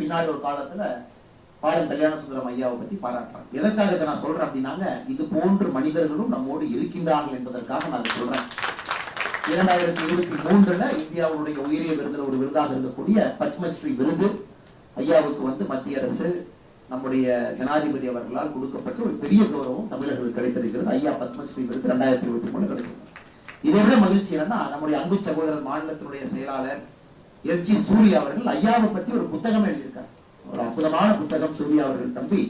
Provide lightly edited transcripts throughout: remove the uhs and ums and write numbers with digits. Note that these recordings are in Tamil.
பின்னாடி ஒரு காலத்துல பாலம் கல்யாண சுந்தரம் ஐயாவை பத்தி பாராட்டுறாங்க. எதற்காக இதை நான் சொல்றேன் அப்படின்னாங்க, இது போன்ற மனிதர்களும் நம்மோடு இருக்கின்றார்கள் என்பதற்காக நான் சொல்றேன். 2023 இந்தியாவுடைய உயரிய விருதுல ஒரு விருதாக இருக்கக்கூடிய பத்மஸ்ரீ விருது ஐயாவுக்கு மத்திய அரசு நம்முடைய ஜனாதிபதி அவர்களால் கொடுக்கப்பட்ட ஒரு பெரிய கௌரவம் தமிழர்களுக்கு கிடைத்திருக்கிறது. ஐயா பத்மஸ்ரீ விருது 2023 கிடைக்கிறது. இதை விட மகிழ்ச்சி என்னன்னா, நம்முடைய அன்பு சகோதரர் மாநிலத்தினுடைய செயலாளர் எஸ்.ஜி. சூர்யா அவர்கள் ஐயாவை பத்தி ஒரு புத்தகம் எழுதியிருக்கார். ஒரு அற்புதமான புத்தகம். சூர்யா அவர்கள் தம்பி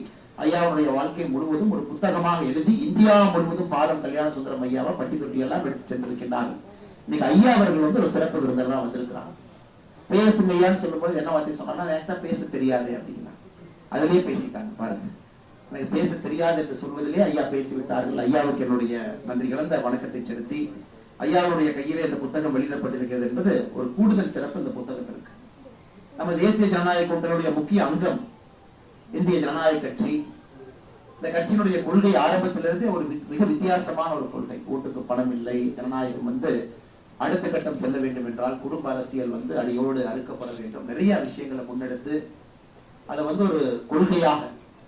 ஐயாவுடைய வாழ்க்கை முழுவதும் ஒரு புத்தகமாக எழுதி இந்தியா முழுவதும் பாலம் கல்யாண சுந்தரம் ஐயாவை பட்டி தொட்டி எல்லாம் எடுத்து சென்றிருக்கின்றார்கள். இன்னைக்கு ஐயா அவர்கள் ஒரு சிறப்பு விருந்தெல்லாம் வந்திருக்கிறாங்க. பேசுங்கய்யான்னு சொல்லும் போது என்ன வார்த்தை சொன்னா, எனக்கு பேச தெரியாது அப்படின்னா அதிலேயே பேசிட்டாங்க பாருங்க. எனக்கு பேச தெரியாது என்று சொல்வதிலே ஐயா பேசிவிட்டார்கள். ஐயாவுக்கு என்னுடைய நன்றி கலந்த வணக்கத்தை செலுத்தி, ஐயாவுடைய கையிலே இந்த புத்தகம் வெளியிடப்பட்டிருக்கிறது என்பது ஒரு கூடுதல் சிறப்பு இந்த புத்தகத்திற்கு. நம்ம தேசிய ஜனநாயக கூட்டணியுடைய முக்கிய அங்கம் இந்திய ஜனநாயக கட்சி. இந்த கட்சியினுடைய கொள்கை ஆரம்பத்திலிருந்தே ஒரு மிக வித்தியாசமான ஒரு கொள்கை. ஓட்டுக்கு பணம் இல்லை, ஜனநாயகம் அடுத்த கட்டம் செல்ல வேண்டும் என்றால் குடும்ப அரசியல் அடியோடு அறுக்கப்பட வேண்டும், நிறைய விஷயங்களை முன்னெடுத்து அதை ஒரு கொள்கையாக.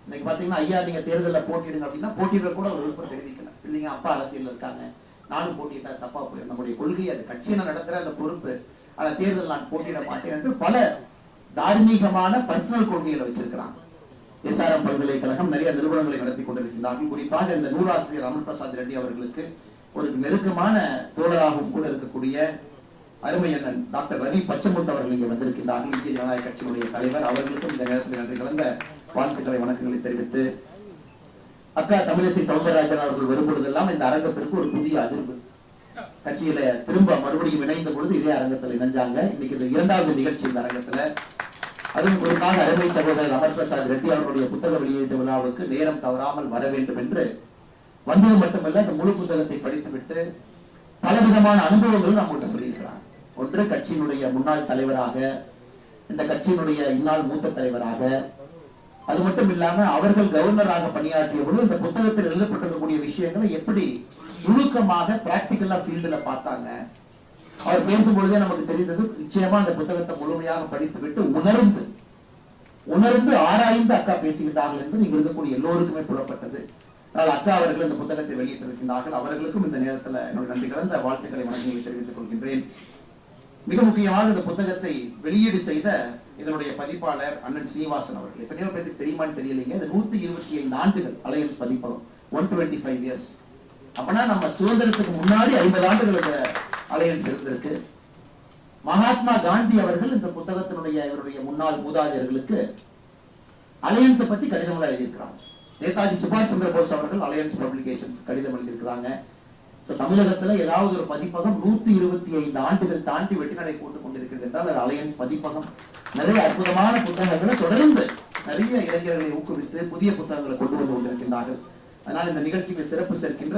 இன்னைக்கு பாத்தீங்கன்னா ஐயா நீங்க தேர்தலில் போட்டிடுங்க அப்படின்னா போட்டியிட கூட ஒரு விருப்பம் தெரிவிக்கல. இல்லைங்க அப்பா அரசியல் இருக்காங்க, நானும் போட்டிட்டா தப்பா போயிடும், நம்முடைய கொள்கை அது, கட்சியை நான் நடத்துற அந்த பொறுப்பு, ஆனா தேர்தல் நான் போட்டியிட மாட்டேன் என்று பல தார்மீகமான பர்சனல் கொள்கைகளை வச்சிருக்கிறாங்க. எஸ்ஆர்எம் பல்கலைக்கழகம் நிறைய நிறுவனங்களை நடத்தி கொண்டிருக்கிறார்கள். குறிப்பாக இந்த நூலாசிரியர் அமல் பிரசாத் ரெட்டி அவர்களுக்கு ஒரு நெருக்கமான தோழராகவும் கூட இருக்கக்கூடிய அருமை அண்ணன் டாக்டர் ரவி பச்சமுத்து அவர்கள் இங்கே வந்திருக்கின்றார்கள். இந்திய ஜனநாயக கட்சியினுடைய தலைவர். அவர்களுக்கும் இந்த நேரத்தில் நன்றி கலந்த வாழ்த்துக்களை வணக்கங்களை தெரிவித்து, அக்கா தமிழிசை சவுந்தரராஜன் அவர்கள் வரும்பொழுதெல்லாம் இந்த அரங்கத்திற்கு ஒரு புதிய அதிர்வு. கட்சியில திரும்ப மறுபடியும் இணைந்த பொழுது இதே அரங்கத்தில் இணைஞ்சாங்க. இன்னைக்கு இந்த 2வது நிகழ்ச்சி இந்த அரங்கத்துல. அதுவும் குறிப்பாக அருமை சகோதரர் அமர் பிரசாத் ரெட்டி அவர்களுடைய புத்தக வெளியீட்டு விழாவுக்கு நேரம் தவறாமல் வர வேண்டும் என்று வந்தது மட்டுமல்ல, இந்த முழு புத்தகத்தை படித்துவிட்டு பலவிதமான அனுபவங்களும் நம்மகிட்ட சொல்லியிருக்கிறார். ஒன்று கட்சியினுடைய முன்னாள் தலைவராக, இந்த கட்சியினுடைய இந்நாள் மூத்த தலைவராக, அது மட்டும் இல்லாம அவர்கள் கவர்னராக பணியாற்றிய பொழுது இந்த புத்தகத்தில் எழுதப்பட்டிருக்கக்கூடிய விஷயங்களை எப்படி நுணுக்கமாக பிராக்டிகலா ஃபீல்டுல பார்த்தாங்க. அவர் பேசும்பொழுதே நமக்கு தெரிந்தது, நிச்சயமா அந்த புத்தகத்தை முழுமையாக படித்து விட்டு உணர்ந்து ஆராய்ந்து அக்கா பேசுகிறார்கள் என்று இங்க இருக்கக்கூடிய எல்லோருக்குமே புலப்பட்டது. ஆனால் அக்கா அவர்கள் இந்த புத்தகத்தை வெளியிட்டிருக்கின்றார்கள். அவர்களுக்கும் இந்த நேரத்தில் என்னுடைய நன்றி கலந்த வாழ்த்துக்களை வணக்கங்களை தெரிவித்துக் கொள்கின்றேன். மிக முக்கியமாக இந்த புத்தகத்தை வெளியீடு செய்த இதனுடைய பதிப்பாளர் அண்ணன் ஸ்ரீனிவாசன் அவர்கள். எத்தனையோ பேருக்கு தெரியுமான்னு தெரியலைங்க, இது 125 ஆண்டுகள் அலையன்ஸ் பதிப்பகம், 125 இயர்ஸ். அப்பனா நம்ம சுதந்திரத்துக்கு முன்னாடி 50 ஆண்டுகளுக்கு அலையன்ஸ் இருந்திருக்கு. மகாத்மா காந்தி அவர்கள் இந்த புத்தகத்தினுடைய இவருடைய முன்னாள் மூதாதையர்களுக்கு அலையன்ஸை பத்தி கடிதங்களை எழுதியிருக்கிறாங்க. நேதாஜி சுபாஷ் சந்திர போஸ் அவர்கள் அலையன்ஸ் பப்ளிகேஷன்ஸ் கடிதம் எழுதியிருக்கிறாங்க. தமிழகத்துல ஏதாவது ஒரு பதிப்பகம் 125 ஆண்டுகள் தாண்டி வெற்றிநடை போட்டுக் கொண்டிருக்கிறது என்றால் அது அலையன்ஸ் பதிப்பகம். நிறைய அற்புதமான புத்தகங்களை தொடர்ந்து நிறைய இளைஞர்களை ஊக்குவித்து புதிய புத்தகங்களை கொண்டு வந்து கொண்டிருக்கின்றார்கள். அதனால் இந்த நிகழ்ச்சிக்கு சிறப்பு சேர்க்கின்ற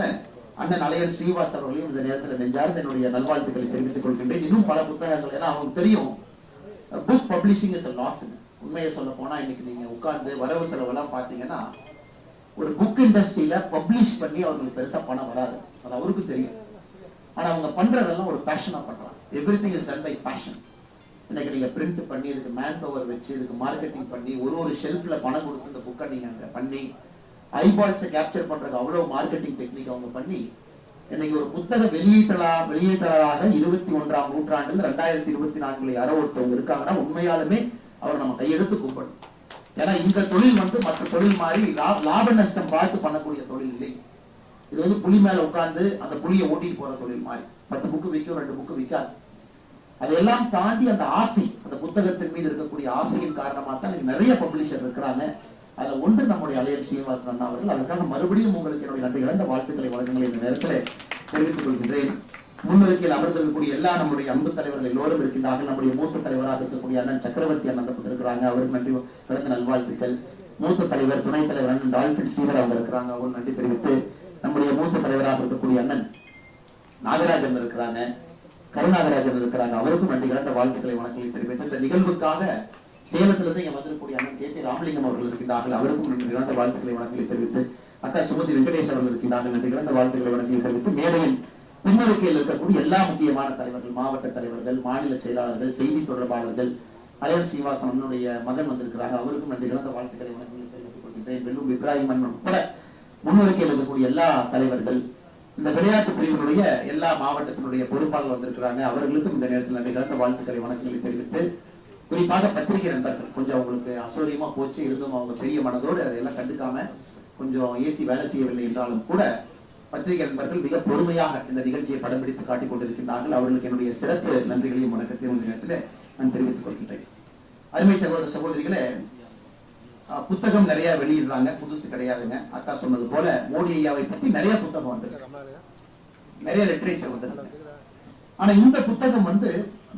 அண்ணன் அலையன் ஸ்ரீவாஸ் அவர்களையும் இந்த நேரத்தில் நெஞ்சார்ந்த என்னுடைய நல்வாழ்த்துக்களை தெரிவித்துக் கொள்கின்றேன். இன்னும் பல புத்தகங்கள், ஏன்னா அவங்களுக்கு தெரியும் book publishing is a loss. உண்மையை சொல்ல போனா இன்னைக்கு நீங்க உட்கார்ந்து வரவு செலவெல்லாம் பாத்தீங்கன்னா ஒரு புக் இண்டஸ்ட்ரியில பப்ளிஷ் பண்ணி அவங்களுக்கு பெருசா பணம் வராது, அது அவருக்கு தெரியும். ஆனா அவங்க பண்றதெல்லாம் ஒரு பேஷனா பண்றாங்க. Everything is done by passion. இன்னைக்கு நீங்க பிரிண்ட் பண்ணி இதுக்கு மேன் பவர் வச்சு இதுக்கு மார்க்கெட்டிங் பண்ணி ஒரு ஷெல்ஃப்ல பணம் கொடுத்து இந்த புக்கை நீங்க அங்க பண்ணி ஐபால்ஸை கேப்சர் பண்றது அவ்வளவு மார்க்கெட்டிங் டெக்னிக் அவங்க பண்ணி இன்னைக்கு ஒரு புத்தக வெளியீட்டாளராக 21ஆம் நூற்றாண்டில் 2024 யாரோ ஒருத்தவங்க இருக்காங்கன்னா உண்மையாலுமே அவர் நம்ம கையெடுத்து கூப்பிடணும். ஏன்னா இந்த தொழில் மற்ற தொழில் மாதிரி லாப நஷ்டம் பார்த்து பண்ணக்கூடிய தொழில் இல்லை. இது புலி மேல உட்கார்ந்து அந்த புலியை ஓட்டிட்டு போற தொழில் மாதிரி. 10 புக்கு விற்கும், 2 புக்கு விற்காது. அதையெல்லாம் தாண்டி அந்த ஆசை, அந்த புத்தகத்தின் மீது இருக்கக்கூடிய ஆசையின் காரணமாக தான் நிறைய பப்ளிஷர் இருக்கிறாங்க. அதுல ஒன்று நம்முடைய அலையன் ஸ்ரீனிவாசன் அண்ணா அவர்கள். அதுக்காக மறுபடியும் உங்களுக்கு என்னுடைய நன்றி கலந்த வாழ்த்துக்களை வழங்குங்களை இந்த நேரத்தில் தெரிவித்துக் கொள்கின்றேன். முன்னிருக்கையில் அமர்ந்திருக்கக்கூடிய எல்லா நம்முடைய அன்பு தலைவர்கள் எல்லோரும் இருக்கின்றார்கள். நம்முடைய மூத்த தலைவராக இருக்கக்கூடிய அண்ணன் சக்கரவர்த்தி அண்ணன் இருக்கிறாங்க, அவருக்கு நன்றி கலந்த நல்வாழ்த்துக்கள். மூத்த தலைவர் துணைத் தலைவர் அண்ணன் டால்பின் ஸ்ரீதர் அவங்க இருக்கிறாங்க, அவருக்கு நன்றி தெரிவித்து, நம்முடைய மூத்த தலைவராக இருக்கக்கூடிய அண்ணன் நாகராஜன் இருக்கிறாங்க, கருநாகராஜன் இருக்கிறாங்க, அவருக்கும் நன்றி கலந்த வாழ்த்துக்களை வணக்கங்களை தெரிவித்து, இந்த நிகழ்வுக்காக சேலத்திலிருந்து இங்க வந்திருக்கூடிய அண்ணன் கே.பி. ராமலிங்கம் அவர்கள் இருக்கின்றார்கள், அவருக்கும் நன்றி கலந்த வாழ்த்துக்களை வணக்கங்களை தெரிவித்து, அக்கா சுமதி வெங்கடேஷ் அவர்கள் இருக்கின்றார்கள், நன்றி கலந்த வாழ்த்துக்களை வணக்கங்களை தெரிவித்து, மேடையின் பின்னருக்கையில் இருக்கக்கூடிய எல்லா முக்கியமான தலைவர்கள், மாவட்ட தலைவர்கள், மாநில செயலாளர்கள், செய்தி தொடர்பாளர்கள், அலையன் ஸ்ரீனிவாசன் அண்ணனுடைய மகன் வந்திருக்கிறாங்க, அவருக்கும் நன்றி கலந்த வாழ்த்துக்களை வணக்கங்களை தெரிவித்துக் கொள்கின்றேன். வெல்லும் இப்ராஹிம் அண்ணன் கூட முன்னுரைக்கையில் இருக்கக்கூடிய எல்லா தலைவர்கள், இந்த விளையாட்டு பிரிவினுடைய எல்லா மாவட்டத்தினுடைய பொறுப்பாளர்கள் வந்திருக்கிறாங்க, அவர்களுக்கும் இந்த நேரத்தில் நன்றி கலந்த வாழ்த்துக்களை வணக்கங்களை தெரிவித்து, குறிப்பாக பத்திரிகை நண்பர்கள் கொஞ்சம் அவங்களுக்கு அசௌரியமா போச்சு, இருந்தும் அவங்க பெரிய மனதோடு அதையெல்லாம் கண்டுக்காம கொஞ்சம் ஏசி வேலை செய்யவில்லை என்றாலும் கூட பத்திரிகை நண்பர்கள் மிக பொறுமையாக இந்த நிகழ்ச்சியை படம் பிடித்து காட்டிக் கொண்டிருக்கின்றார்கள். அவர்களுக்கு என்னுடைய சிறப்பு நன்றிகளையும் வணக்கத்தையும் இந்த நேரத்தில் நான் தெரிவித்துக் கொள்கின்றேன். அருமை சகோதர சகோதரிகளே, புத்தகம் நிறைய வெளியிடுறாங்க, புதுசு கிடையாதுங்க. அக்கா சொன்னது போல மோடி ஐயாவை பத்தி நிறைய புத்தகம் வந்திருக்கு, நிறைய லிட்டரேச்சர் வந்திருக்கு. ஆனா இந்த புத்தகம்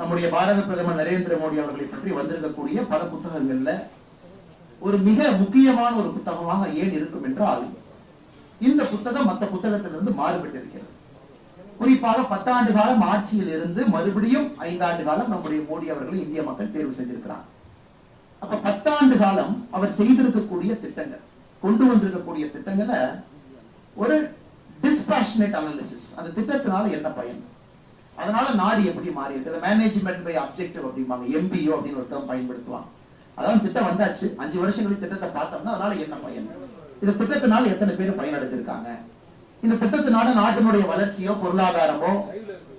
நம்முடைய பாரத பிரதமர் நரேந்திர மோடி அவர்களை பற்றி வந்திருக்கக்கூடிய பல புத்தகங்கள்ல ஒரு மிக முக்கியமான ஒரு புத்தகமாக ஏன் இருக்கும் என்றால், இந்த புத்தகம் மற்ற புத்தகத்திலிருந்து மாறுபட்டு இருக்கிறது. குறிப்பாக 10 ஆண்டு காலம் ஆட்சியில் இருந்து மறுபடியும் 5 ஆண்டு காலம் நம்முடைய மோடி அவர்களை இந்திய மக்கள் தேர்வு செஞ்சிருக்கிறார். அப்ப 10 ஆண்டு காலம் அவர் செய்திருக்கக்கூடிய திட்டங்கள், கொண்டு வந்திருக்கக்கூடிய திட்டங்களை ஒரு டிஸ்பாஷனேட் அனாலிசிஸ், அந்த திட்டத்தினால என்ன பயன், அதனால நாடு எப்படி மாறி இருக்கு, மேனேஜ்மெண்ட் பை அப்ஜெக்டிவ் அப்படிம்பாங்க, MBO அப்படின்னு ஒரு டேர்ம் பயன்படுத்துவாங்க. அதாவது திட்டம் வந்தாச்சு, 5 வருஷங்களுக்கு திட்டத்தை பார்த்தோம்னா அதனால என்ன பயன், இந்த திட்டத்தினால எத்தனை பேர் பயனடைஞ்சிருக்காங்க, இந்த திட்டத்தினால நாட்டினுடைய வளர்ச்சியோ பொருளாதாரமோ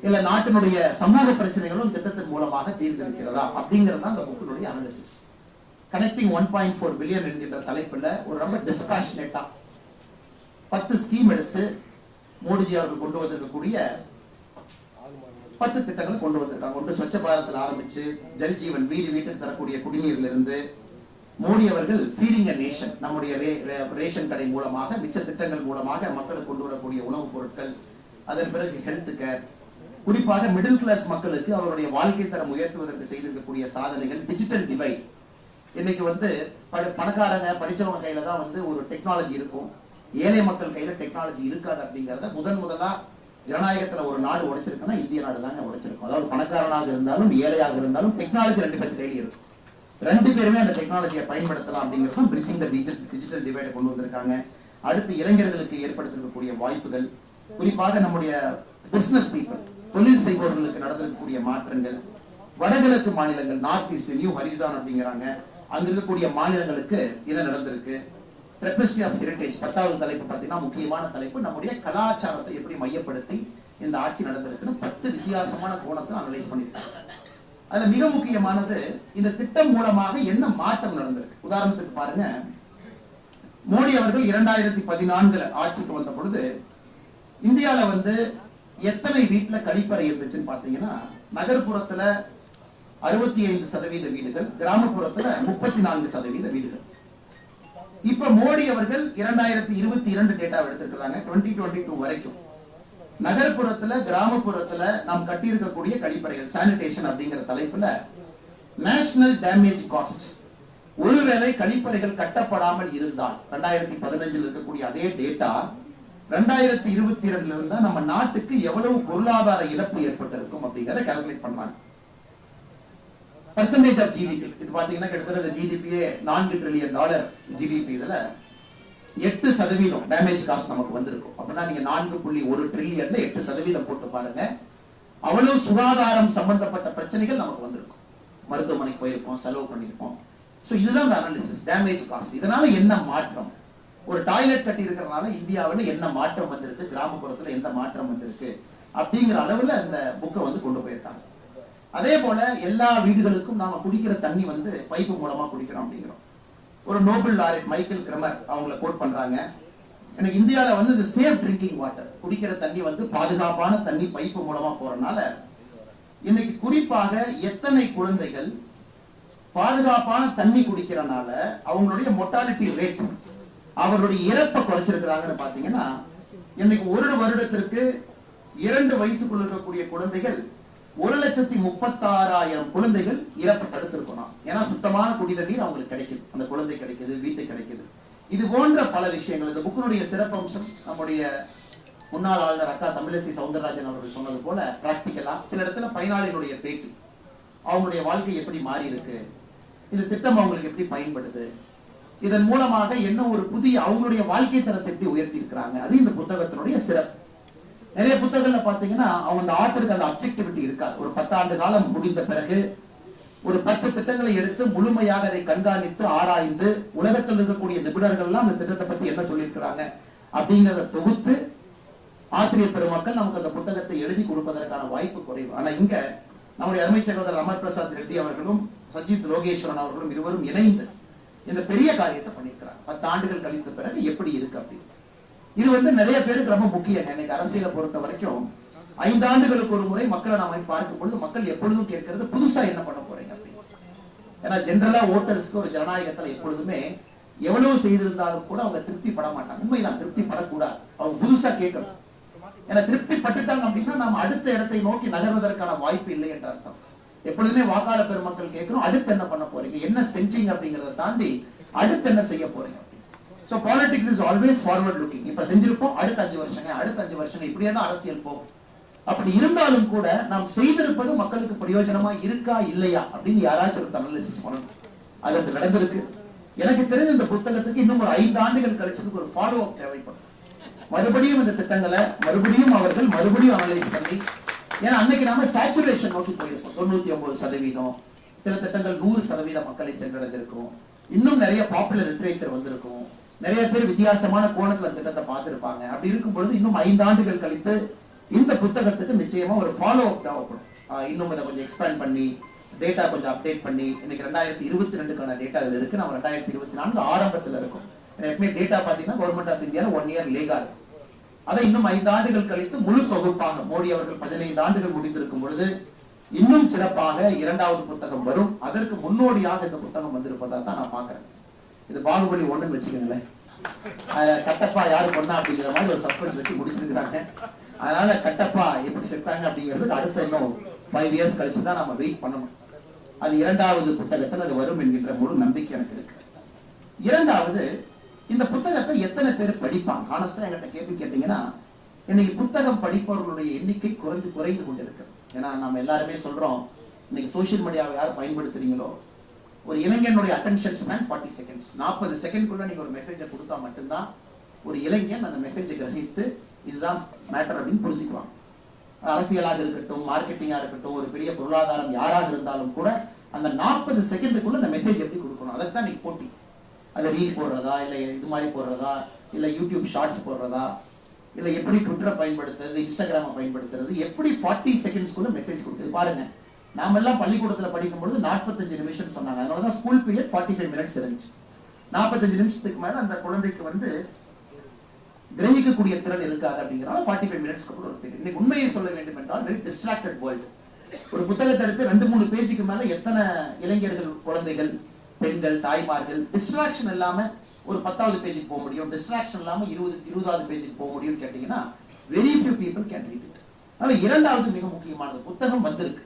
இல்ல நாட்டினுடைய சமூக பிரச்சனைகளும் திட்டத்தின் மூலமாக தீர்ந்திருக்கிறதா அப்படிங்கிறது அந்த புக்கினுடைய அனாலிசிஸ். கனெக்டிங் 1.4 பில்லியன் என்கின்ற தலைப்புல ஒரு ரொம்ப டிஸ்பாஷனேட்டா 10 ஸ்கீம் எடுத்து மோடிஜி அவர்கள் கொண்டு வந்திருக்கக்கூடிய 10 திட்டங்களை கொண்டு வந்திருக்காங்க. ஒன்று ஸ்வச்ச பாரத்தில் ஆரம்பிச்சு ஜல் ஜீவன், வீடு வீட்டுக்கு தரக்கூடிய குடிநீர்ல இருந்து மோடி அவர்கள் ஃபீடிங் அ நேஷன், நம்முடைய ரேஷன் கடை மூலமாக மிச்ச திட்டங்கள் மூலமாக மக்களுக்கு கொண்டு வரக்கூடிய உணவுப் பொருட்கள், அதன் பிறகு ஹெல்த் கேர், குறிப்பாக மிடில் கிளாஸ் மக்களுக்கு அவருடைய வாழ்க்கை தரம் உயர்த்துவதற்கு செய்திருக்கக்கூடிய சாதனைகள், டிஜிட்டல் டிவைட். இன்னைக்கு பணக்காரங்க படிச்சவங்க கையில தான் ஒரு டெக்னாலஜி இருக்கும், ஏழை மக்கள் கையில டெக்னாலஜி இருக்காது அப்படிங்கறத முதலா ஜனநாயகத்துல ஒரு நாடு உடைச்சிருக்குன்னா இந்திய நாடு தாங்க உடைச்சிருக்கும். அதாவது பணக்காரனாக இருந்தாலும் ஏழையாக இருந்தாலும் டெக்னாலஜி 2 பேருக்கு கையில இருக்கும், 2 பேருமே அந்த டெக்னாலஜியை பயன்படுத்தலாம் அப்படிங்கிறது பிரிட்ஜிங் தி டிஜிட்டல் டிவைடை கொண்டு வந்திருக்காங்க. அடுத்து இளைஞர்களுக்கு ஏற்படுத்திருக்கக்கூடிய வாய்ப்புகள், குறிப்பாக நம்முடைய பிசினஸ் பீப்புள், தொழில் செய்பவர்களுக்கு நடந்திருக்கக்கூடிய மாற்றங்கள், வடகிழக்கு மாநிலங்கள், நார்த் ஈஸ்ட் நியூ ஹரிசான் அப்படிங்கிறாங்க, அங்க இருக்கக்கூடிய மாநிலங்களுக்கு என்ன நடந்திருக்கு. ட்ரெபஸ்ட்ரி ஆஃப் ஹெரிடேஜ் 10வது தலைப்பு பார்த்தீங்கன்னா முக்கியமான தலைப்பு, நம்முடைய கலாச்சாரத்தை எப்படி மையப்படுத்தி இந்த ஆட்சி நடந்திருக்குன்னு 10 வித்தியாசமான கோணத்தை அனலைஸ் பண்ணிருக்காங்க. அதுல மிக முக்கியமானது இந்த திட்டம் மூலமாக என்ன மாற்றம் நடந்திருக்கு. உதாரணத்துக்கு பாருங்க, மோடி அவர்கள் 2014 ஆட்சிக்கு வந்த பொழுது இந்தியாவில எத்தனை வீட்டுல கழிப்பறை இருந்துச்சுன்னு பாத்தீங்கன்னா, நகர்ப்புறத்துல 65% வீடுகள், கிராமப்புறத்துல 34% வீடுகள். இப்ப மோடி அவர்கள் 2022 டேட்டா எடுத்திருக்கிறாங்க, 2022 வரைக்கும் நகர்ப்புறத்துல கிராமப்புறத்துல நாம் கட்டி இருக்கக்கூடிய கழிப்பறைகள், சானிடேஷன் அப்படிங்கிற தலைப்புல நேஷனல் டேமேஜ் காஸ்ட், ஒருவேளை கழிப்பறைகள் கட்டப்படாமல் இருந்தால் 2015 இருக்கக்கூடிய அதே டேட்டா 2022 இருந்தா நம்ம நாட்டுக்கு எவ்வளவு பொருளாதார இழப்பு ஏற்பட்டிருக்கும் அப்படிங்கறத கால்குலேட் பண்றாங்க. பர்சன்டேஜ் ஆஃப் ஜிடிபி இது பாத்தீங்கன்னா கிட்டத்தட்ட ஜிடிபியே $4 ட்ரில்லியன் ஜிடிபி, இதுல 8% டேமேஜ் காஸ்ட் நமக்கு வந்திருக்கும். அப்படின்னா நீங்க 4.1 ட்ரில்லியன்ல 8% போட்டு பாருங்க, அவ்வளவு சுகாதாரம் சம்பந்தப்பட்ட பிரச்சனைகள் நமக்கு வந்திருக்கும். மருத்துவமனைக்கு போயிருப்போம், செலவு பண்ணிருப்போம். சோ இதுதான் அனாலிசிஸ், டேமேஜ் காஸ்ட். இதனால என்ன மாற்றம், ஒரு டாய்லெட் கட்டி இருக்கிறதுனால இந்தியாவில் என்ன மாற்றம் வந்திருக்கு, கிராமப்புறத்துல எந்த மாற்றம் வந்திருக்கு அப்படிங்கிற அளவுல அந்த புக்கை கொண்டு போயிருக்காங்க. அதே போல எல்லா வீடுகளுக்கும் நாம குடிக்கிற தண்ணி பைப்பு மூலமா குடிக்கிறோம் அப்படிங்கிறோம். ஒரு நோபல் லாரெட் மைக்கேல் கிரமர் அவங்களை கோட் பண்றாங்க, எனக்கு இந்தியாவில் இந்த சேஃப் ட்ரிங்கிங் வாட்டர், குடிக்கிற தண்ணி பாதுகாப்பான தண்ணி பைப்பு மூலமா போறதுனால இன்னைக்கு குறிப்பாக எத்தனை குழந்தைகள் பாதுகாப்பான தண்ணி குடிக்கிறனால அவங்களுடைய மொர்டாலிட்டி ரேட், அவருடைய இறப்பை குறைச்சிருக்கிறாங்கன்னு பாத்தீங்கன்னா, இன்னைக்கு ஒரு வருடத்திற்கு 2 வயசுக்குள்ள இருக்கக்கூடிய குழந்தைகள் 1,36,000 குழந்தைகள் இறப்பு தடுத்திருக்கணும். ஏன்னா சுத்தமான குடிநீர் நீர் அவங்களுக்கு கிடைக்குது, அந்த குழந்தை கிடைக்குது, வீட்டுக்கு கிடைக்குது. இது போன்ற பல விஷயங்கள் இந்த புக்கினுடைய சிறப்பம்சம். நம்முடைய முன்னாள் ஆளுநர் அக்கா தமிழிசை சவுந்தரராஜன் அவர்கள் சொன்னது போல பிராக்டிக்கலா சில இடத்துல பயனாளிகளுடைய பேட்டி, அவங்களுடைய வாழ்க்கை எப்படி மாறி இருக்கு, இந்த திட்டம் அவங்களுக்கு எப்படி பயன்படுது, இதன் மூலமாக என்ன ஒரு புதிய அவங்களுடைய வாழ்க்கை தரத்தை எப்படி உயர்த்தி இருக்கிறாங்க, அது இந்த புத்தகத்தினுடைய சிறப்பு. நிறைய புத்தகங்கள்ல பாத்தீங்கன்னா அவங்க அந்த ஆத்தருக்கு அந்த அப்ஜெக்டிவிட்டி இருக்காது. ஒரு 10 ஆண்டு காலம் முடிந்த பிறகு ஒரு 10 திட்டங்களை எடுத்து முழுமையாக அதை கண்காணித்து ஆராய்ந்து உலகத்தில் இருக்கக்கூடிய நிபுணர்கள் எல்லாம் அந்த திட்டத்தை பத்தி என்ன சொல்லியிருக்கிறாங்க அப்படிங்கிறத தொகுத்து ஆசிரியர் பெருமக்கள் நமக்கு அந்த புத்தகத்தை எழுதி கொடுப்பதற்கான வாய்ப்பு குறைவு. ஆனா இங்க நம்முடைய அருமை சகோதரர் அமர் பிரசாத் ரெட்டி அவர்களும் சஜித் லோகேஸ்வரன் அவர்களும் இருவரும் இணைந்து இந்த பெரிய காரியத்தை பண்ணியிருக்கிறாங்க. 10 ஆண்டுகள் கழித்த பிறகு எப்படி இருக்கு அப்படின்னு. இது நிறைய பேருக்கு ரொம்ப முக்கியம். இன்னைக்கு அரசியலை பொறுத்த வரைக்கும் 5 ஆண்டுகளுக்கு ஒரு முறை மக்களை நாம பார்க்கும் பொழுது மக்கள் எப்பொழுதும் கேட்கிறது புதுசா என்ன பண்ண போறீங்க அப்படின்னு. ஏன்னா ஜெனரலா ஓட்டர்ஸ்க்கு ஒரு ஜனநாயகத்துல எப்பொழுதுமே எவ்வளவு செய்திருந்தாலும் கூட அவங்க திருப்தி பட மாட்டாங்க. உண்மைதான், திருப்தி படக்கூடாது. அவங்க புதுசா கேட்கணும். ஏன்னா திருப்தி பட்டுட்டாங்க அப்படின்னா நம்ம அடுத்த இடத்தை நோக்கி நகர்வதற்கான வாய்ப்பு இல்லை என்ற அர்த்தம். எப்பொழுதுமே வாக்காளர் பெருமக்கள் கேட்கணும், அடுத்து என்ன பண்ண போறீங்க, என்ன செஞ்சீங்க அப்படிங்கறத தாண்டி அடுத்து என்ன செய்ய போறீங்க. So politics is always forward looking. இப்ப செஞ்சிருப்போம், அடுத்த 5 வருஷங்க, அடுத்த 5 வருஷங்க, இப்படியே தான் அரசியல் போகும். அப்படி இருந்தாலும் கூட நாம் செய்திருப்பது மக்களுக்கு பிரயோஜனமா இருக்கா இல்லையா அப்படின்னு யாராச்சும் ஒரு அனாலிசிஸ் பண்ணணும். அது வந்து நடந்திருக்கு. எனக்கு தெரிஞ்ச இந்த புத்தகத்துக்கு இன்னும் ஒரு 5 ஆண்டுகள் கழிச்சதுக்கு ஒரு ஃபாலோ அப் தேவைப்படும். மறுபடியும் இந்த திட்டங்களை மறுபடியும் அவர்கள் மறுபடியும் அனலைஸ் பண்ணி, ஏன்னா அன்னைக்கு நாம சேச்சுரேஷன் நோக்கி போயிருப்போம். 99%, சில திட்டங்கள் 100% மக்களை சென்றடைந்திருக்கும். இன்னும் நிறைய பாப்புலர் லிட்டரேச்சர் வந்திருக்கும். நிறைய பேர் வித்தியாசமான கோணத்துல திட்டத்தை பார்த்திருப்பாங்க. அப்படி இருக்கும் பொழுது இன்னும் 5 ஆண்டுகள் கழித்து இந்த புத்தகத்துக்கு நிச்சயமா ஒரு ஃபாலோ அப் தேவைப்படும். இன்னும் இதை கொஞ்சம் எக்ஸ்பேண்ட் பண்ணி டேட்டா கொஞ்சம் அப்டேட் பண்ணி, இன்னைக்கு 2022க்கான டேட்டா இதுல இருக்கு. நம்ம 2024 ஆரம்பத்துல இருக்கும். எப்பவுமே டேட்டா பாத்தீங்கன்னா கவர்மெண்ட் ஆஃப் இந்தியா 1 இயர் லேகா இருக்கும். அதை இன்னும் 5 ஆண்டுகள் கழித்து முழு தொகுப்பாக மோடி அவர்கள் 15 ஆண்டுகள் முடிந்திருக்கும் பொழுது இன்னும் சிறப்பாக 2வது புத்தகம் வரும். அதற்கு முன்னோடியாக இந்த புத்தகம் வந்திருப்பதா தான் நான் பாக்குறேன். இது பாகுபலி 1ன்னு வச்சுக்கோங்களேன். கட்டப்பா யாரு பொண்ணா அப்படிங்கிற மாதிரி ஒரு சஸ்பென்ஸ் வச்சு முடிச்சிருக்கிறாங்க. அதனால கட்டப்பா எப்படி செத்தாங்க அப்படிங்கிறது அடுத்த இன்னும் 5 இயர்ஸ் கழிச்சுதான் நம்ம வெயிட் பண்ணணும். அது 2வது புத்தகத்தில் அது வரும் என்கின்ற முழு நம்பிக்கை எனக்கு இருக்கு. 2வது, இந்த புத்தகத்தை எத்தனை பேர் படிப்பாங்க? ஆனஸ்டா என்கிட்ட கேள்வி கேட்டீங்கன்னா, இன்னைக்கு புத்தகம் படிப்பவர்களுடைய எண்ணிக்கை குறைந்து கொண்டிருக்கு. ஏன்னா நம்ம எல்லாருமே சொல்றோம், இன்னைக்கு சோசியல் மீடியாவை யார் பயன்படுத்துறீங்களோ, ஒரு இளைஞனுடைய அட்டென்ஷன் ஸ்பேன் 40 செகண்ட்ஸ். 40 செகண்ட்குள்ள நீங்க ஒரு மெசேஜை கொடுத்தா மட்டும்தான் ஒரு இளைஞன் அந்த மெசேஜை கிரகித்து இதுதான் மேட்டர் அப்படின்னு புரிஞ்சுக்குவாங்க. அரசியலாக இருக்கட்டும், மார்க்கெட்டிங்கா இருக்கட்டும், ஒரு பெரிய பொருளாதாரம் யாராக இருந்தாலும் கூட அந்த 40 செகண்டுக்குள்ள அந்த மெசேஜ் எப்படி கொடுக்கணும், அதைத்தான் நீங்க போட்டி. அதை ரீல் போடுறதா, இல்ல இது மாதிரி போடுறதா, இல்ல யூடியூப் ஷார்ட்ஸ் போடுறதா, இல்ல எப்படி ட்விட்டரை பயன்படுத்துறது, இன்ஸ்டாகிராமை பயன்படுத்துறது, எப்படி 40 செகண்ட்ஸ்க்குள்ள மெசேஜ் கொடுக்குது பாருங்க. நாம எல்லாம் பள்ளிக்கூடத்துல படிக்கும் பொழுது 45 நிமிஷம் சொன்னாங்க. அதனாலதான் ஸ்கூல் பீரியட் 45 மினிட்ஸ் இருந்துச்சு. 45 நிமிஷத்துக்கு மேல அந்த குழந்தைக்கு கிரகிக்கக்கூடிய திறன் இருக்காது அப்படிங்கிறனால 45 மினிட்ஸ்க்கு அப்புறம் ஒரு பீரியட். இன்னைக்கு உண்மையை சொல்ல வேண்டும் என்றால் வெரி டிஸ்ட்ராக்டட் வேர்ல்டு. ஒரு புத்தகத்தை எடுத்து 2-3 பேஜுக்கு மேல எத்தனை இளைஞர்கள், குழந்தைகள், பெண்கள், தாய்மார்கள் டிஸ்ட்ராக்ஷன் இல்லாம ஒரு 10வது பேஜுக்கு போக முடியும், டிஸ்ட்ராக்ஷன் இல்லாம 20வது பேஜுக்கு போக முடியும் கேட்டீங்கன்னா very few people can read it. அதனால 2வது மிக முக்கியமானது, புத்தகம் வந்திருக்கு.